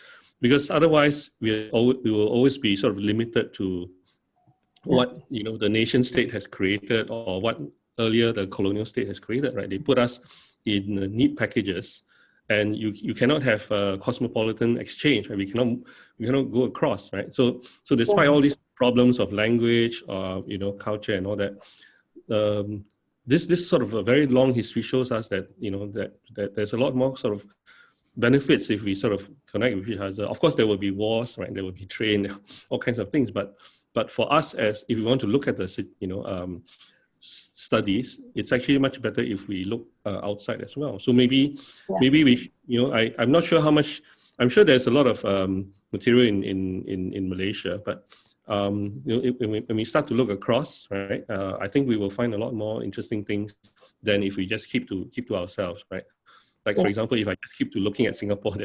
otherwise we will always be sort of limited to what, you know, the nation state has created or what earlier the colonial state has created, right? They put us in neat packages, and you cannot have cosmopolitan exchange, right? We cannot go across, right? So despite all these problems of language, you know, culture and all that, this sort of a very long history shows us that, you know, that there's a lot more sort of benefits if we sort of connect with each other. Of course, there will be wars, right? There will be trade, all kinds of things. But for us, as if we want to look at the, you know, studies, it's actually much better if we look outside as well. So maybe we, you know, I'm not sure how much. I'm sure there's a lot of material in Malaysia, but you know, when we start to look across, right, I think we will find a lot more interesting things than if we just keep to ourselves, right? Like, for example, if I just keep to looking at Singapore,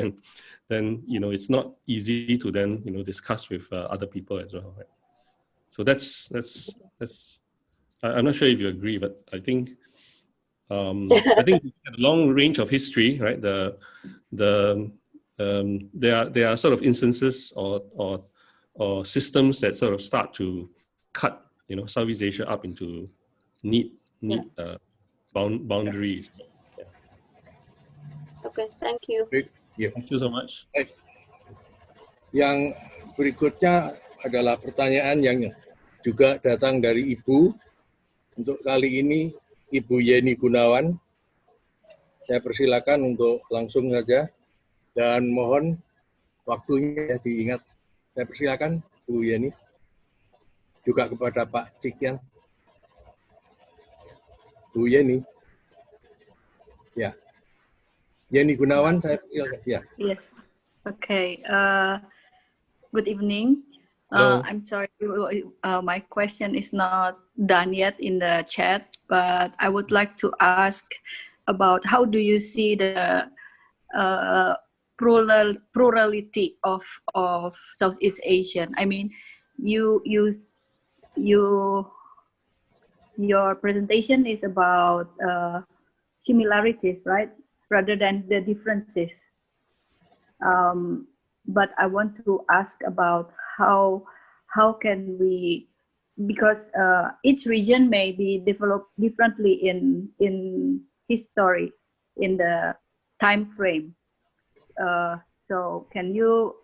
then you know, it's not easy to then, you know, discuss with other people as well, right? So that's. I'm not sure if you agree, but I think I think a long range of history, right? There are sort of instances or systems that sort of start to cut, you know, Southeast Asia up into neat boundaries. Yeah. Okay, thank you. Yeah. Thank you so much. Yang berikutnya adalah pertanyaan yang juga datang dari Ibu. Untuk kali ini Ibu Yeni Gunawan. Saya persilakan untuk langsung saja dan mohon waktunya diingat. Saya persilakan Bu Yeni. Juga kepada Pak Chee Kien. Bu Yeni. Ya. Yeni Gunawan, saya persilakan. Ya. Yes. Okay. Good evening. I'm sorry, my question is not done yet in the chat, but I would like to ask about how do you see the plurality of Southeast Asian? I mean, your presentation is about similarities, right? rather than the differences. But I want to ask about how can we, because each region may be developed differently in history, in the time frame. So can you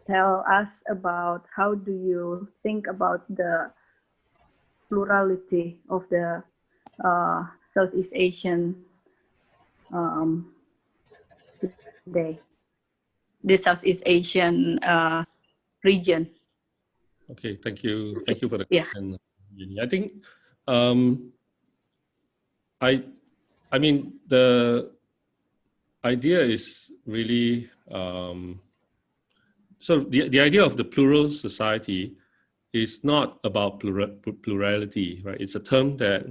tell us about how do you think about the plurality of the Southeast Asian today, the Southeast Asian region? Okay, thank you for the Yeah. question, Jenny. I think I mean the idea is really so the idea of the plural society is not about plurality, right? It's a term that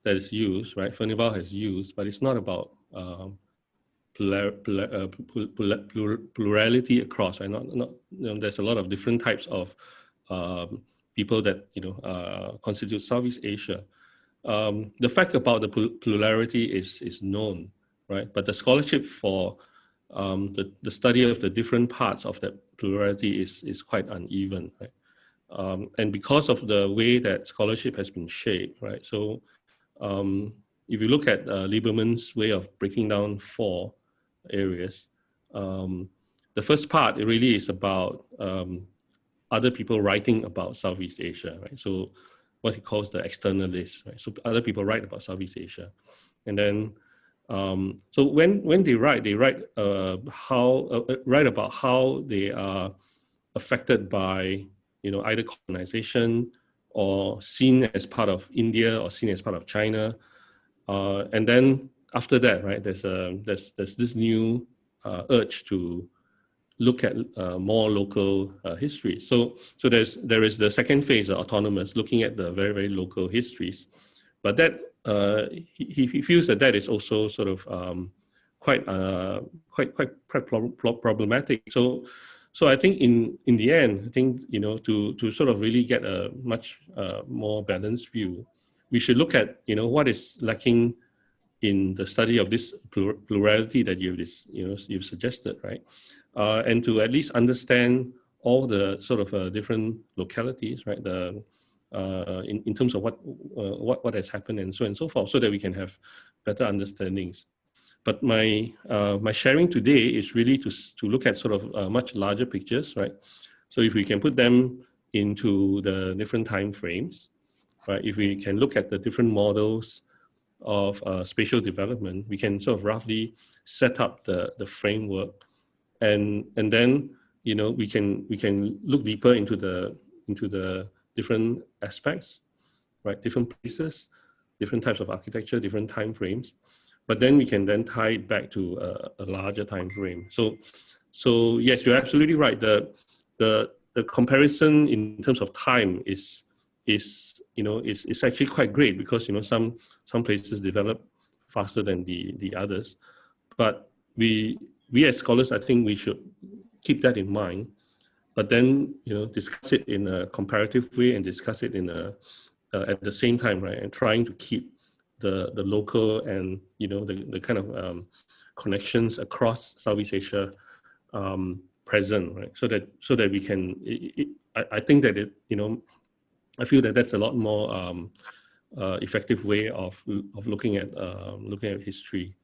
that is used, right? Furnival has used, but it's not about plurality across, right? Not there's a lot of different types of people that constitute Southeast Asia. The fact about the plurality is known, right? But the scholarship for the study of the different parts of that plurality is quite uneven, right? And because of the way that scholarship has been shaped, right? So if you look at Lieberman's way of breaking down 4 areas, the first part, it really is about other people writing about Southeast Asia, right? So what he calls the externalists, right? So other people write about Southeast Asia. And then, so when they write about how they are affected by, either colonization or seen as part of India or seen as part of China. And then after that, right, there's this new urge to look at more local history. So there is the second phase, autonomous, looking at the very, very local histories. But that he feels that is also sort of quite problematic. So I think in the end, I think to sort of really get a much more balanced view, we should look at what is lacking in the study of this plurality that you've suggested, right? And to at least understand all the sort of different localities, right? In terms of what has happened and so on and so forth, so that we can have better understandings. But my sharing today is really to look at sort of much larger pictures, right? So if we can put them into the different time frames, right? If we can look at the different models of spatial development, we can sort of roughly set up the framework, and then we can look deeper into the different aspects, right? Different places, different types of architecture, different time frames. But then we can then tie it back to a larger time frame. So yes, you're absolutely right. The comparison in terms of time is actually quite great, because some places develop faster than the others. But we as scholars, I think we should keep that in mind. But then discuss it in a comparative way and discuss it in at the same time, right? And trying to keep the local and the kind of connections across Southeast Asia present, right? So that we can. I think that I feel that that's a lot more effective way of looking at history.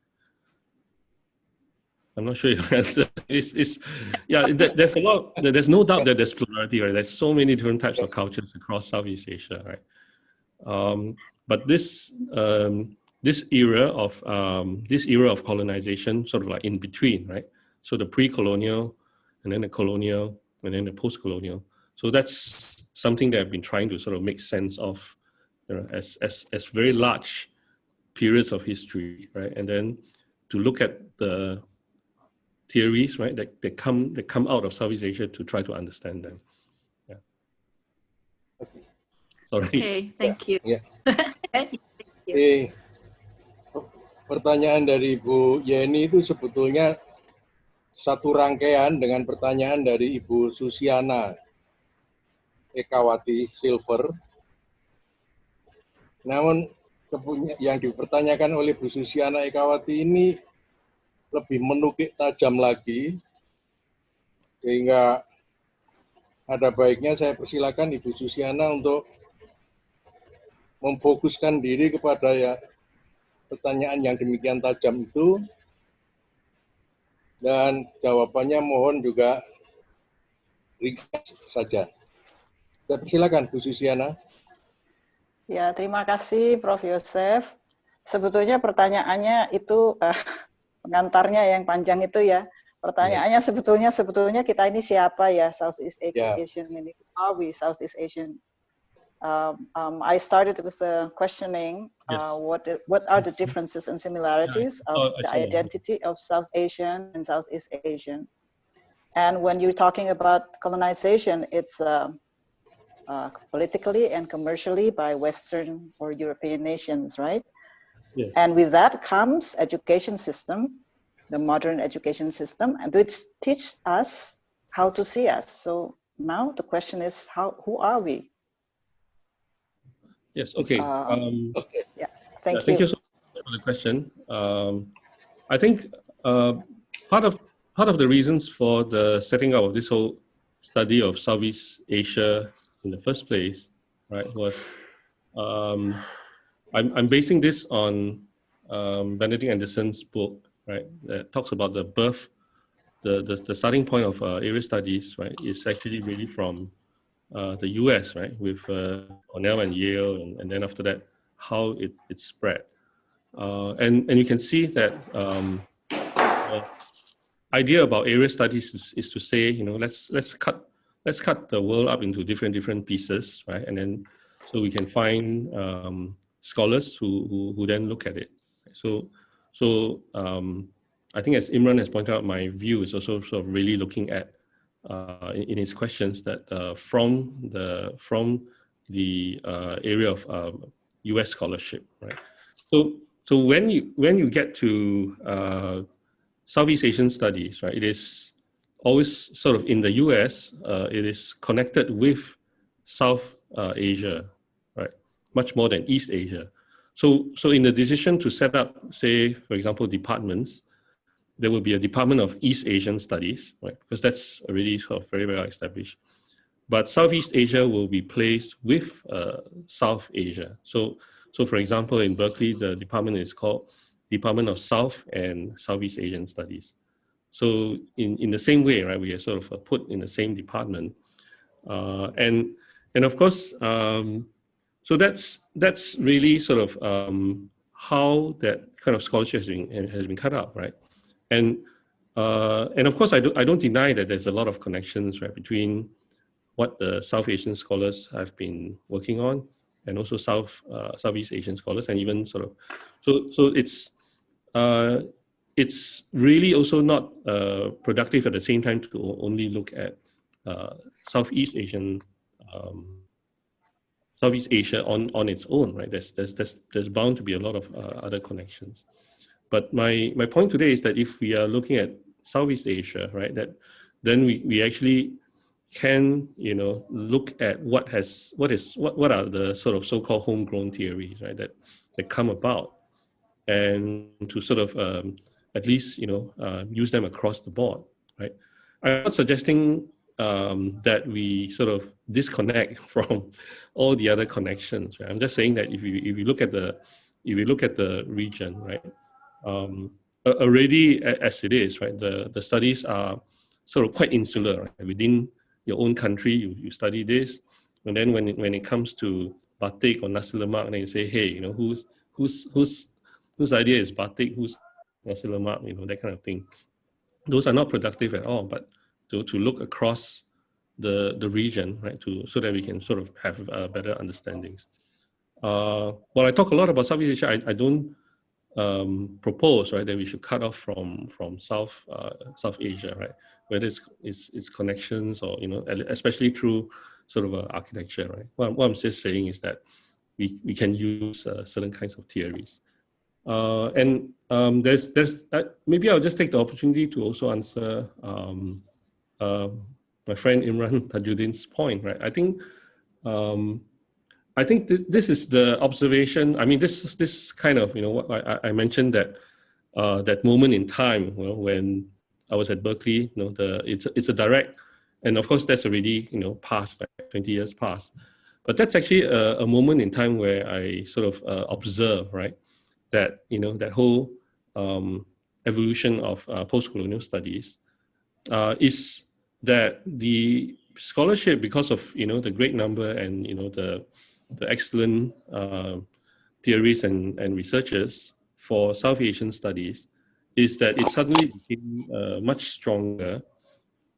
I'm not sure if that's yeah. There's a lot. There's no doubt that there's plurality, right? There's so many different types of cultures across Southeast Asia, right? But this era of colonization, sort of like in between, right? So the pre-colonial, and then the colonial, and then the post-colonial. So that's something that I've been trying to sort of make sense of, as very large periods of history, right? And then to look at the theories, right, that come out of Southeast Asia to try to understand them. Yeah. Sorry. Okay, thank you. Ya. Thank you. Pertanyaan dari Ibu Yeni itu sebetulnya satu rangkaian dengan pertanyaan dari Ibu Susiana Ekawati Silver. Namun yang dipertanyakan oleh Bu Susiana Ekawati ini lebih menukik tajam lagi, sehingga ada baiknya saya persilakan Ibu Susiana untuk memfokuskan diri kepada ya pertanyaan yang demikian tajam itu, dan jawabannya mohon juga ringkas saja. Saya persilakan Bu Susiana. Ya, terima kasih Prof. Yosef. Sebetulnya pertanyaannya itu pengantarnya yang panjang itu ya. Pertanyaannya sebetulnya kita ini siapa ya, Southeast Asian ini? Are we Southeast Asian? I started with the questioning what are the differences and similarities of the identity of South Asian and Southeast Asian. And when you're talking about colonization, it's politically and commercially by Western or European nations, right? Yeah. And with that comes education system, the modern education system, and which teach us how to see us. So now the question is, who are we? Yes, okay. Yeah, thank you you so much for the question. I think part of the reasons for the setting up of this whole study of Southeast Asia in the first place, right, was I'm basing this on Benedict Anderson's book, right, that talks about the birth, the starting point of area studies, right, is actually really from the US, right, with Cornell and Yale, and then after that, how it spread. And you can see that idea about area studies is to say, you know, let's cut the world up into different pieces, right? And then so we can find scholars who then look at it. So I think as Imran has pointed out, my view is also sort of really looking at in his questions that from the area of U.S. scholarship, right? So when you get to Southeast Asian studies, right, it is always sort of in the US, it is connected with South Asia, right, much more than East Asia. So in the decision to set up, say, for example, departments, there will be a department of East Asian studies, right, because that's already sort of very well established. But Southeast Asia will be placed with South Asia. So for example, in Berkeley, the department is called Department of South and Southeast Asian Studies. So in the same way, right, we are sort of put in the same department, and of course, so that's really sort of how that kind of scholarship has been cut out, right? And of course, I don't deny that there's a lot of connections, right, between what the South Asian scholars have been working on, and also Southeast Asian scholars, and even sort of so it's really also not productive at the same time to only look at Southeast Asia on its own, right? There's bound to be a lot of other connections. But my point today is that if we are looking at Southeast Asia, right, that then we actually can, you know, look at what are the sort of so-called homegrown theories, right, that come about, and to sort of at least, you know, use them across the board, right? I'm not suggesting that we sort of disconnect from all the other connections, right? I'm just saying that if you look at the region, right, already as it is, right, the studies are sort of quite insular, right? Within your own country, you study this, and then when it comes to batik or nasi lemak, then you say, hey, you know, whose idea is batik, whose nasi lemak, you know, that kind of thing. Those are not productive at all, but to look across the region, right, so that we can sort of have better understandings. While I talk a lot about Southeast Asia, I don't propose, right, that we should cut off from South Asia, right, whether it's connections or, you know, especially through sort of architecture, right. What I'm just saying is that we can use certain kinds of theories. And there's maybe I'll just take the opportunity to also answer my friend Imran Tajuddin's point, right? I think I think this is the observation. I mean, this kind of, what I mentioned that that moment in time, when I was at Berkeley, it's a direct, and of course that's already past, like 20 years past. But that's actually a moment in time where I sort of observe, right, that that whole evolution of post-colonial studies is that the scholarship, because of the great number and the excellent theories and researchers for South Asian studies, is that it suddenly became much stronger,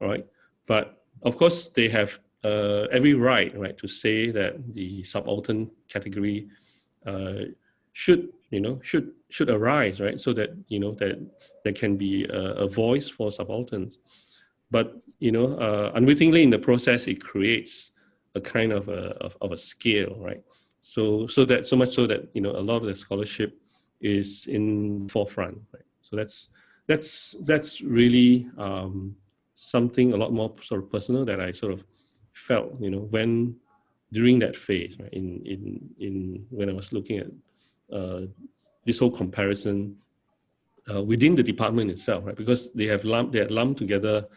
right? But of course, they have every right to say that the subaltern category should arise, right? So that that there can be a voice for subalterns. But unwittingly in the process, it creates a kind of a scale, right? So much so that a lot of the scholarship is in the forefront, right? So that's really something a lot more sort of personal that I sort of felt, when during that phase, right? In when I was looking at this whole comparison within the department itself, right? Because they had lumped together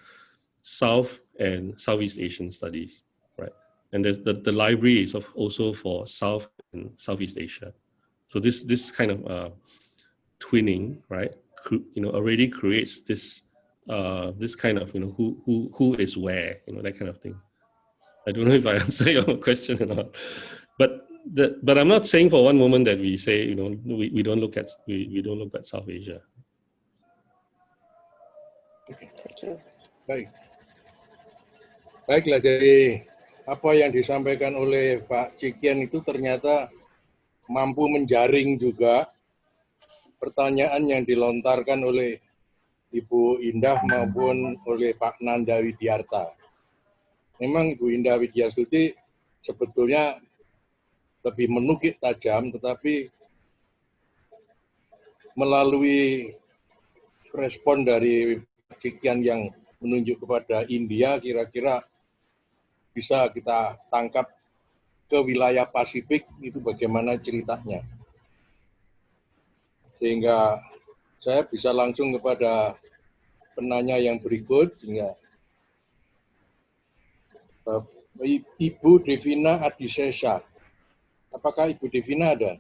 South and Southeast Asian studies, right? And there's the library is also for South and Southeast Asia. So this kind of twinning, right? Already creates this this kind of who is where, that kind of thing. I don't know if I answer your question or not, but I'm not saying for one moment that we say we don't look at we don't look at South Asia. Thank you. Baiklah, jadi apa yang disampaikan oleh Pak Chee Kien itu ternyata mampu menjaring juga pertanyaan yang dilontarkan oleh Ibu Indah maupun oleh Pak Nanda Widyarta. Memang Ibu Indah Widyastuti sebetulnya lebih menukik tajam, tetapi melalui respon dari Pak Chee Kien yang menunjuk kepada India, kira-kira bisa kita tangkap ke wilayah Pasifik itu bagaimana ceritanya. Sehingga saya bisa langsung kepada penanya yang berikut, sehingga Ibu Devina Adisesa. Apakah Ibu Devina ada?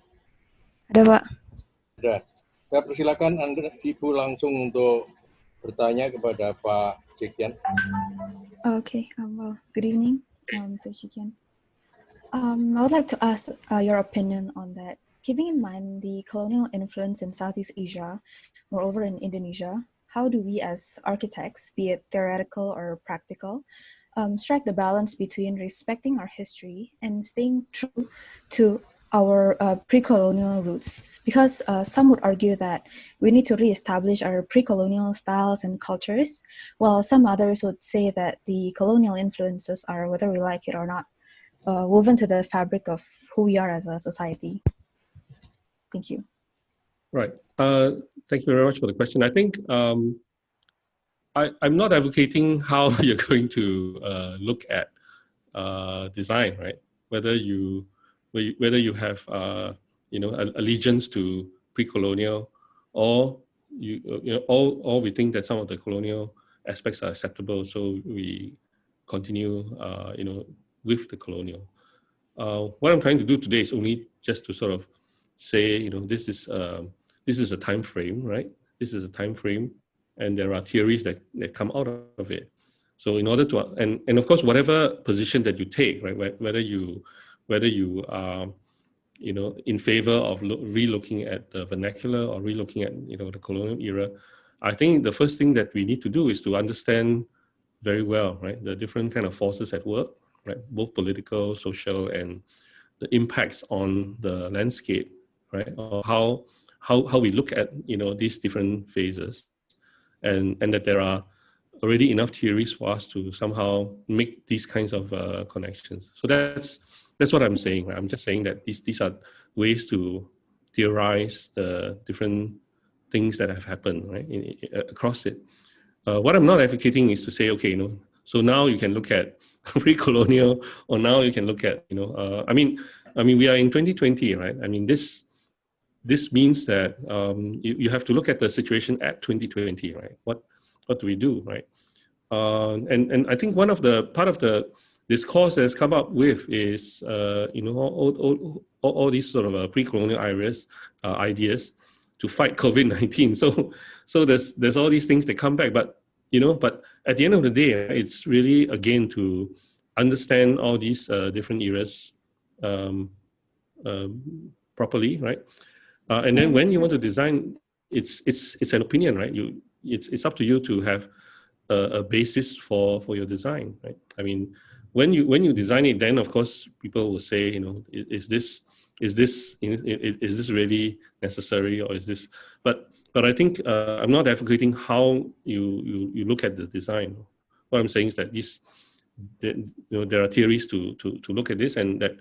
Ada, Pak. Ada. Saya persilakan Ibu langsung untuk bertanya kepada Pak Chee Kien. Okay. Well, good evening, Mr. Chee Kien. I would like to ask your opinion on that. Keeping in mind the colonial influence in Southeast Asia, moreover in Indonesia, how do we as architects, be it theoretical or practical, strike the balance between respecting our history and staying true to our pre-colonial roots? Because some would argue that we need to re-establish our pre-colonial styles and cultures, while some others would say that the colonial influences are, whether we like it or not, woven to the fabric of who we are as a society. Thank you. Right. Thank you very much for the question. I think I'm not advocating how you're going to look at design, right? Whether you have allegiance to pre-colonial, or or we think that some of the colonial aspects are acceptable, so we continue with the colonial. What I'm trying to do today is only just to sort of say, this is a time frame, right? This is a time frame, and there are theories that come out of it. So in order to, and of course, whatever position that you take, right, whether you are, in favor of re-looking at the vernacular or re-looking at, the colonial era, I think the first thing that we need to do is to understand very well, right, the different kind of forces at work, right, both political, social, and the impacts on the landscape, right, or how we look at, these different phases, and that there are already enough theories for us to somehow make these kinds of connections. So that's what I'm saying. Right? I'm just saying that these are ways to theorize the different things that have happened, right, across it. What I'm not advocating is to say, okay, so now you can look at pre-colonial, or now you can look at, I mean, we are in 2020, right? I mean, this means that you have to look at the situation at 2020, right? What do we do, right? And I think part of the discourse that's come up with is all these sort of pre-colonial ideas to fight COVID-19. So there's all these things that come back, but at the end of the day, it's really again to understand all these different eras properly, right? And then when you want to design, it's an opinion, right? It's up to you to have a basis for your design, right? I mean, when you design it, then of course people will say, is this really necessary, or is this? But I think I'm not advocating how you look at the design. What I'm saying is that there are theories to look at this, and that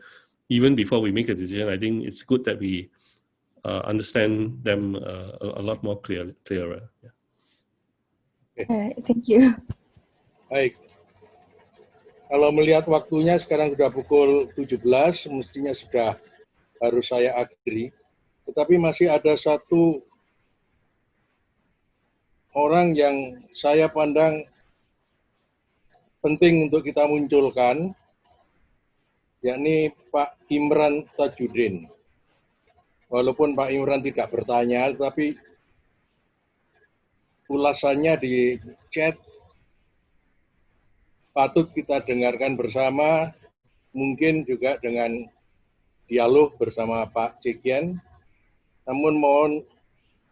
even before we make a decision, I think it's good that we understand them a lot more clearer. Yeah. Thank you. Baik. Kalau melihat waktunya sekarang sudah pukul 17, mestinya sudah harus saya akhiri. Tetapi masih ada satu orang yang saya pandang penting untuk kita munculkan, yakni Pak Imran Tajudin. Walaupun Pak Imran tidak bertanya, tetapi ulasannya di chat patut kita dengarkan bersama, mungkin juga dengan dialog bersama Pak Chee Kien. Namun mohon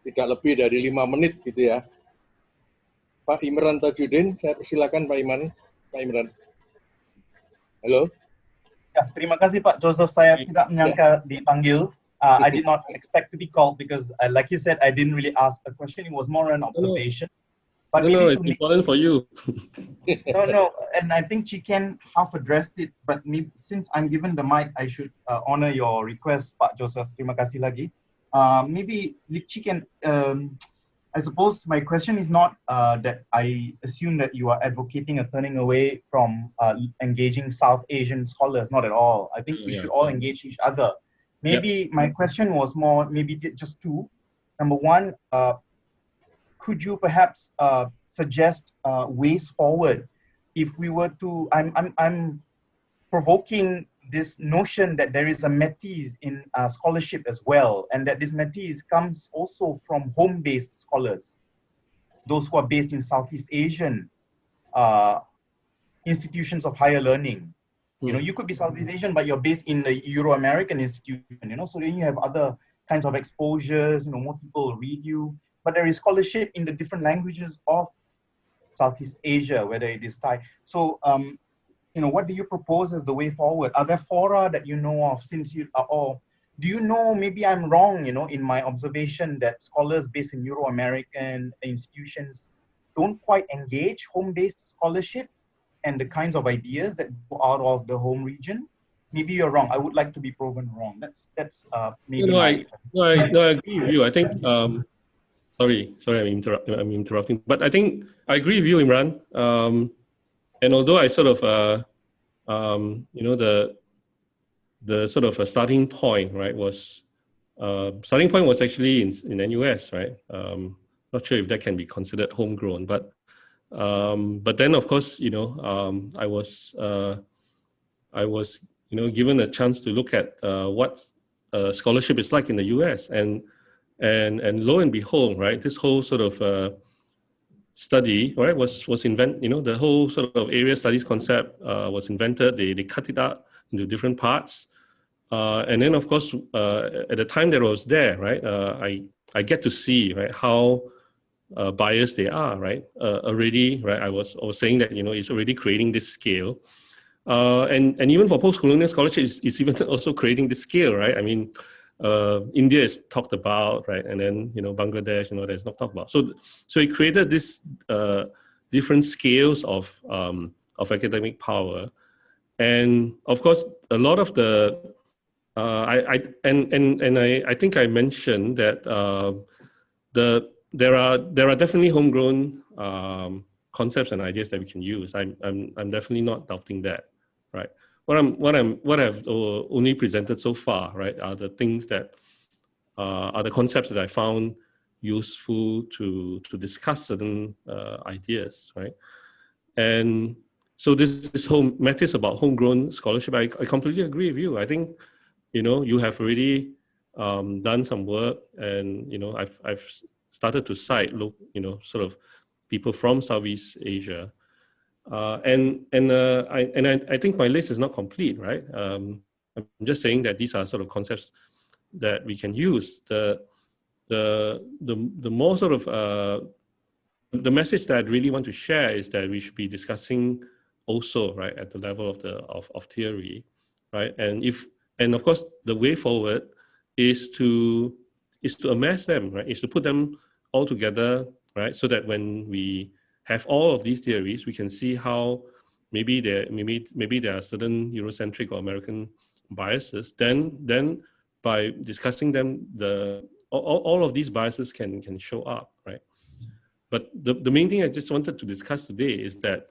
tidak lebih dari 5 menit gitu ya. Pak Imran Tajudin, saya persilakan Pak Imran. Halo. Ya, terima kasih Pak Joseph. Saya tidak menyangka dipanggil. I did not expect to be called because, like you said, I didn't really ask a question. It was more an observation. But no, it's important for you. No, and I think Chee Kien half addressed it. But since I'm given the mic, I should honor your request, Pak Joseph. Terima kasih lagi. Maybe Chee Kien, I suppose my question is not that I assume that you are advocating a turning away from engaging South Asian scholars. Not at all. I think we should all engage each other. Maybe my question was more, maybe just two. Number one, could you perhaps suggest ways forward if we were to, I'm provoking this notion that there is a métis in scholarship as well, and that this métis comes also from home-based scholars, those who are based in Southeast Asian institutions of higher learning. You could be Southeast Asian, but you're based in the Euro-American institution, so then you have other kinds of exposures, more people read you, but there is scholarship in the different languages of Southeast Asia, whether it is Thai. So, what do you propose as the way forward? Are there fora that you know of, since you are all, do you know, maybe I'm wrong, in my observation that scholars based in Euro-American institutions don't quite engage home-based scholarship and the kinds of ideas that go out of the home region? Maybe you're wrong. I would like to be proven wrong. That's maybe. I agree with you. I think. Sorry, I'm interrupting. But I think I agree with you, Imran. And although I sort of, the sort of a starting point, right, was actually in NUS, right? Not sure if that can be considered homegrown, but then of course, I was given a chance to look at what scholarship is like in the US, and lo and behold, right, this whole sort of study, right, was invented. The whole sort of area studies concept was invented. They cut it out into different parts, and then of course at the time that I was there, right, I get to see, right, how biased they are, right? Already, right? I was saying that it's already creating this scale, and even for post-colonial scholarship, it's even also creating this scale, right? I mean, India is talked about, right, and then Bangladesh, there's not talked about. So it created this different scales of academic power, and of course a lot of the I think I mentioned that there are definitely homegrown concepts and ideas that we can use. I'm definitely not doubting that, right? what I've only presented so far, right, are the things that are the concepts that I found useful to discuss certain ideas, right? And so this whole matters about homegrown scholarship. I completely agree with you. I think, you have already done some work, and I've started to cite sort of people from Southeast Asia, and I think my list is not complete, right? I'm just saying that these are sort of concepts that we can use. The more sort of the message that I really want to share is that we should be discussing also, right, at the level of theory, right? And of course the way forward is to amass them, right? Is to put them all together, right? So that when we have all of these theories, we can see how maybe there are certain Eurocentric or American biases. Then by discussing them, all of these biases can show up, right? But the main thing I just wanted to discuss today is that,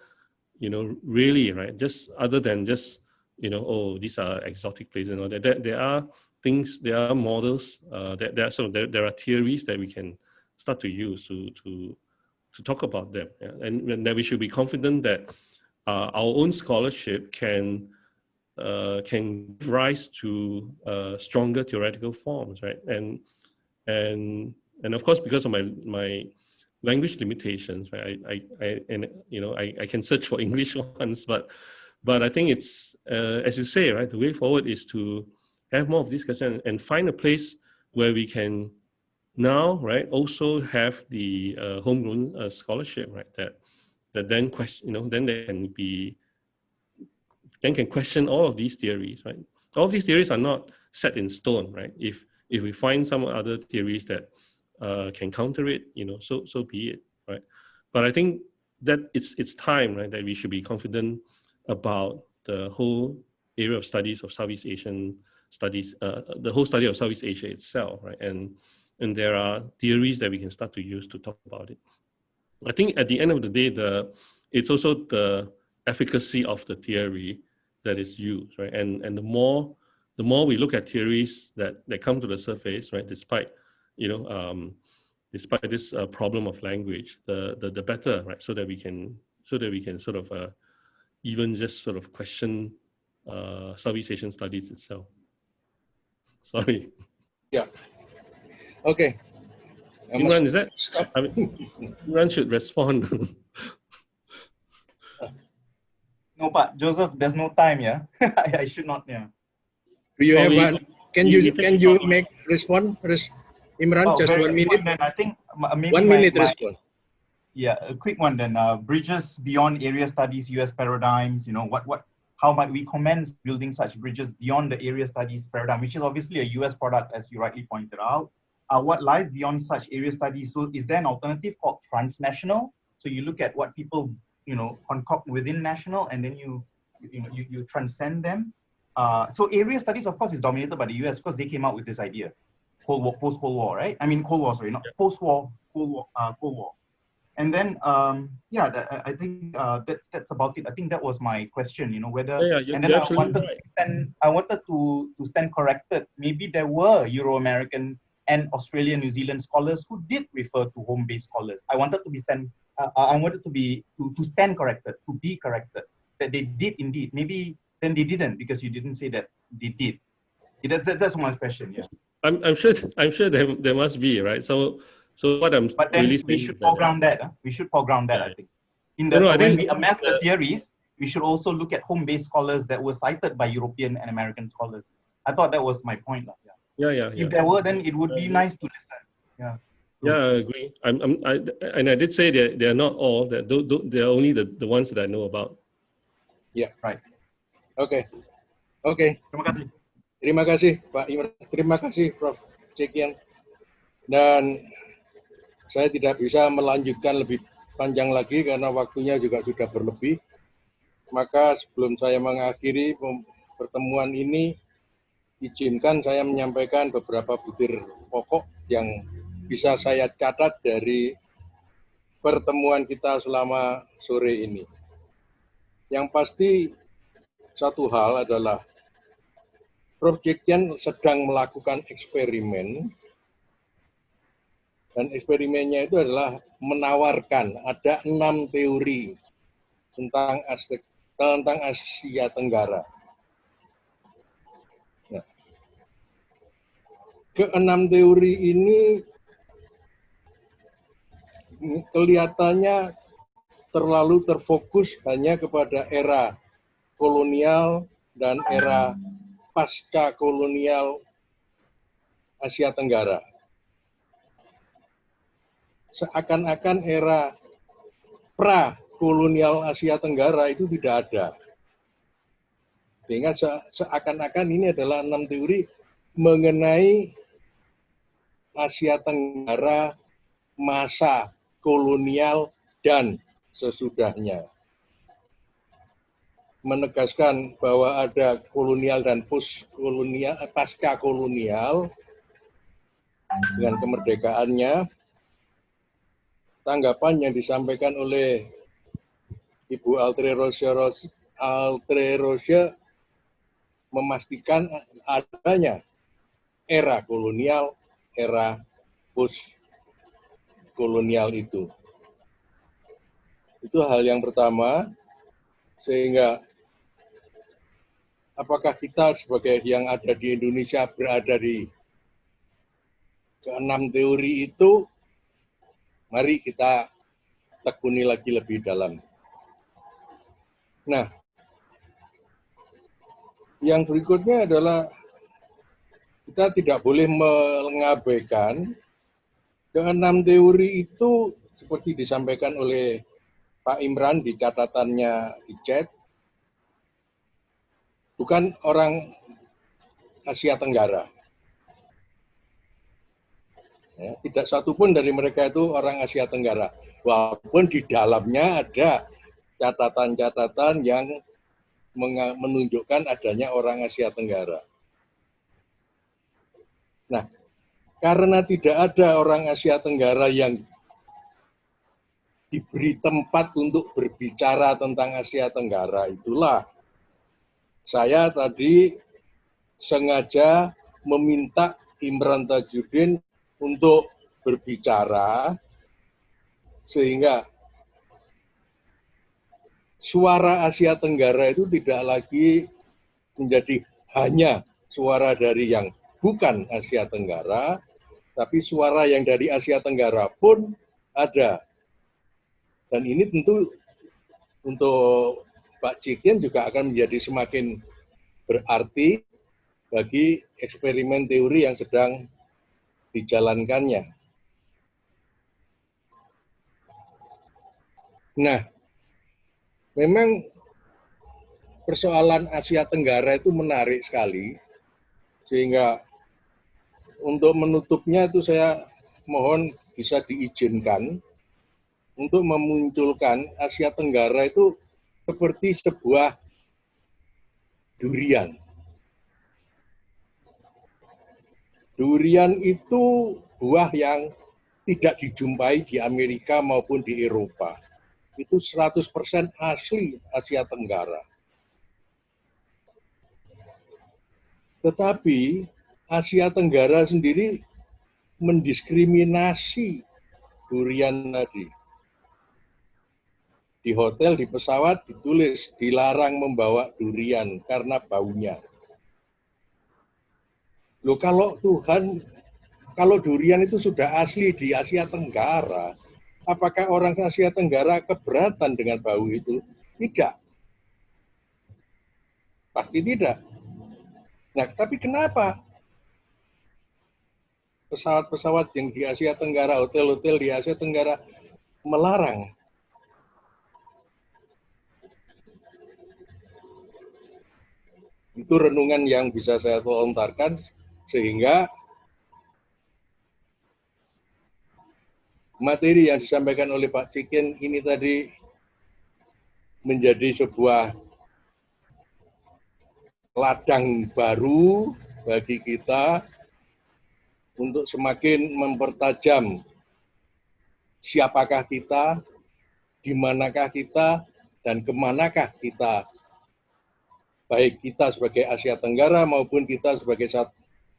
really, right, just other than just, oh, these are exotic places and all that, there are things, there are models, there are theories that we can start to use to talk about them. Yeah? And that we should be confident that our own scholarship can rise to stronger theoretical forms, right? And of course, because of my language limitations, right? I can search for English ones, but I think it's as you say, right? The way forward is to have more of this discussion and find a place where we can now, right, also have the homegrown scholarship, right? That then question, then they can question all of these theories, right? All of these theories are not set in stone, right? If we find some other theories that can counter it, so be it, right? But I think that it's time, right, that we should be confident about the whole area of studies of Southeast Asian studies, the whole study of Southeast Asia itself, right? And there are theories that we can start to use to talk about it. I think at the end of the day, it's also the efficacy of the theory that is used, right? And the more we look at theories that come to the surface, right, despite this problem of language, the better, right? So that we can sort of even just sort of question Southeast Asian studies itself. Sorry. Yeah. Okay. Imran, is that? I mean, Imran should respond. No, but Joseph, there's no time, yeah. I should not, yeah. Do you have one? Can you make respond, Imran? Just 1 minute. Then I think maybe 1 minute respond. Yeah, a quick one then. Bridges beyond area studies, US paradigms. How might we commence building such bridges beyond the area studies paradigm, which is obviously a US product, as you rightly pointed out. What lies beyond such area studies? So, is there an alternative called transnational? So you look at what people concoct within national, and then you transcend them. So area studies, of course, is dominated by the US because they came out with this idea, post-Cold War, right? I mean, Cold War, sorry, not post-war, Cold War. And then, I think that's about it. I think that was my question, whether. And then I wanted to stand corrected. Maybe there were Euro-American and Australian, New Zealand scholars who did refer to home-based scholars. I wanted to stand corrected, to be corrected, that they did indeed. Maybe then they didn't, because you didn't say that they did. That's my question. Yeah. I'm sure there must be, right? So what I'm but then really we should foreground that. We should foreground that. I think when we amass the theories, we should also look at home-based scholars that were cited by European and American scholars. I thought that was my point. Yeah. If there were, then it would be nice to listen. Yeah. Yeah, I agree. I did say that they are not all. That they are only the ones that I know about. Yeah. Right. Okay. Terima kasih. Pak Imran. Terima kasih Prof. Chee Kien. Dan saya tidak bisa melanjutkan lebih panjang lagi karena waktunya juga sudah berlebih. Maka sebelum saya mengakhiri pertemuan ini, izinkan saya menyampaikan beberapa butir pokok yang bisa saya catat dari pertemuan kita selama sore ini. Yang pasti satu hal adalah Prof. Chee Kien sedang melakukan eksperimen, dan eksperimennya itu adalah menawarkan ada 6 teori tentang Asia Tenggara. Nah, ke-6 teori ini kelihatannya terlalu terfokus hanya kepada era kolonial dan era pasca kolonial Asia Tenggara. Seakan-akan era pra-kolonial Asia Tenggara itu tidak ada. Sehingga seakan-akan ini adalah 6 teori mengenai Asia Tenggara masa kolonial dan sesudahnya. Menegaskan bahwa ada kolonial dan post-kolonial, pasca kolonial dengan kemerdekaannya. Tanggapan yang disampaikan oleh Ibu Altre-Roche memastikan adanya era kolonial, era post-kolonial itu. Itu hal yang pertama, sehingga apakah kita sebagai yang ada di Indonesia berada di ke-6 teori itu, mari kita tekuni lagi lebih dalam. Nah, yang berikutnya adalah kita tidak boleh mengabaikan ke-6 teori itu seperti disampaikan oleh Pak Imran di catatannya di chat, bukan orang Asia Tenggara. Ya, tidak satupun dari mereka itu orang Asia Tenggara. Walaupun di dalamnya ada catatan-catatan yang menunjukkan adanya orang Asia Tenggara. Nah, karena tidak ada orang Asia Tenggara yang diberi tempat untuk berbicara tentang Asia Tenggara, itulah saya tadi sengaja meminta Imran Tajuddin untuk berbicara, sehingga suara Asia Tenggara itu tidak lagi menjadi hanya suara dari yang bukan Asia Tenggara, tapi suara yang dari Asia Tenggara pun ada. Dan ini tentu untuk Pak Chee Kien juga akan menjadi semakin berarti bagi eksperimen teori yang sedang dijalankannya. Nah, memang persoalan Asia Tenggara itu menarik sekali, sehingga untuk menutupnya itu saya mohon bisa diizinkan untuk memunculkan Asia Tenggara itu seperti sebuah durian. Durian itu buah yang tidak dijumpai di Amerika maupun di Eropa. Itu 100% asli Asia Tenggara. Tetapi Asia Tenggara sendiri mendiskriminasi durian tadi. Di hotel, di pesawat ditulis dilarang membawa durian karena baunya. Loh, kalau durian itu sudah asli di Asia Tenggara, apakah orang Asia Tenggara keberatan dengan bau itu? Tidak. Pasti tidak. Nah, tapi kenapa pesawat-pesawat yang di Asia Tenggara, hotel-hotel di Asia Tenggara melarang? Itu renungan yang bisa saya lontarkan, sehingga materi yang disampaikan oleh Pak Chee Kien ini tadi menjadi sebuah ladang baru bagi kita untuk semakin mempertajam siapakah kita, di manakah kita, dan kemanakah kita baik kita sebagai Asia Tenggara maupun kita sebagai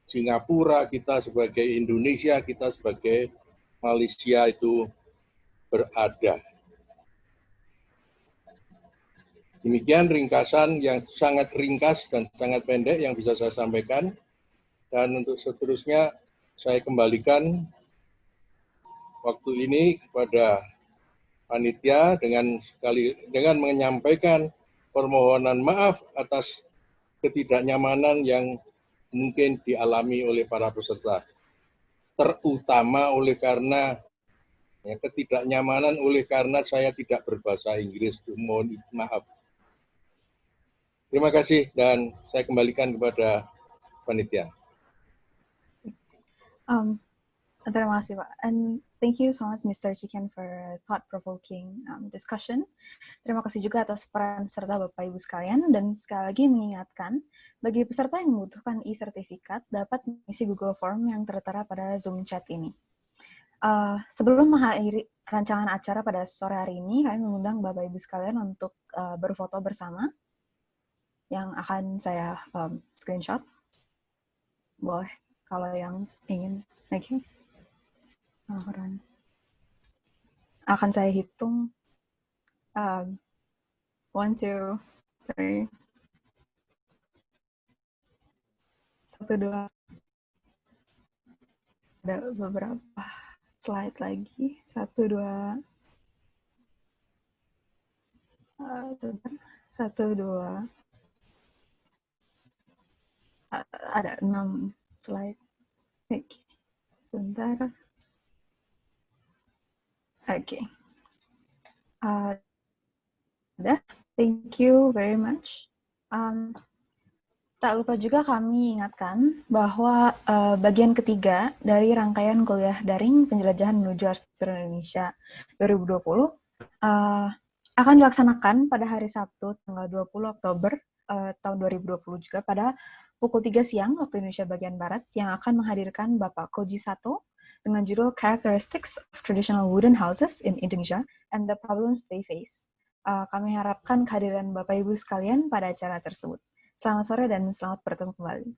Singapura, kita sebagai Indonesia, kita sebagai Malaysia itu berada. Demikian ringkasan yang sangat ringkas dan sangat pendek yang bisa saya sampaikan. Dan untuk seterusnya saya kembalikan waktu ini kepada panitia dengan menyampaikan permohonan maaf atas ketidaknyamanan yang mungkin dialami oleh para peserta. Terutama oleh karena ketidaknyamanan oleh karena saya tidak berbahasa Inggris. Mohon maaf. Terima kasih dan saya kembalikan kepada panitia. Terima kasih, Pak. And thank you so much, Mr. Chee Kien, for thought-provoking discussion. Terima kasih juga atas peran serta Bapak Ibu sekalian, dan sekali lagi mengingatkan, bagi peserta yang membutuhkan e-sertifikat, dapat mengisi Google Form yang tertera pada Zoom chat ini. Sebelum mengakhiri rancangan acara pada sore hari ini, kami mengundang Bapak Ibu sekalian untuk berfoto bersama, yang akan saya screenshot. Boleh, kalau yang ingin. Oke. Akan saya hitung 1, 2, 3, 1, 2. Ada beberapa slide lagi. 1, 2. 1, 2. Ada 6 slide. Oke. Sebentar. Oke. Udah. Thank you very much. Tak lupa juga kami ingatkan bahwa bagian ketiga dari rangkaian kuliah daring penjelajahan menuju arsitektur Indonesia 2020 akan dilaksanakan pada hari Sabtu tanggal 20 Oktober tahun 2020 juga pada pukul 3 siang waktu Indonesia bagian Barat, yang akan menghadirkan Bapak Koji Sato dengan judul Characteristics of Traditional Wooden Houses in Indonesia and the Problems They Face. Kami harapkan kehadiran Bapak Ibu sekalian pada acara tersebut. Selamat sore dan selamat bertemu kembali.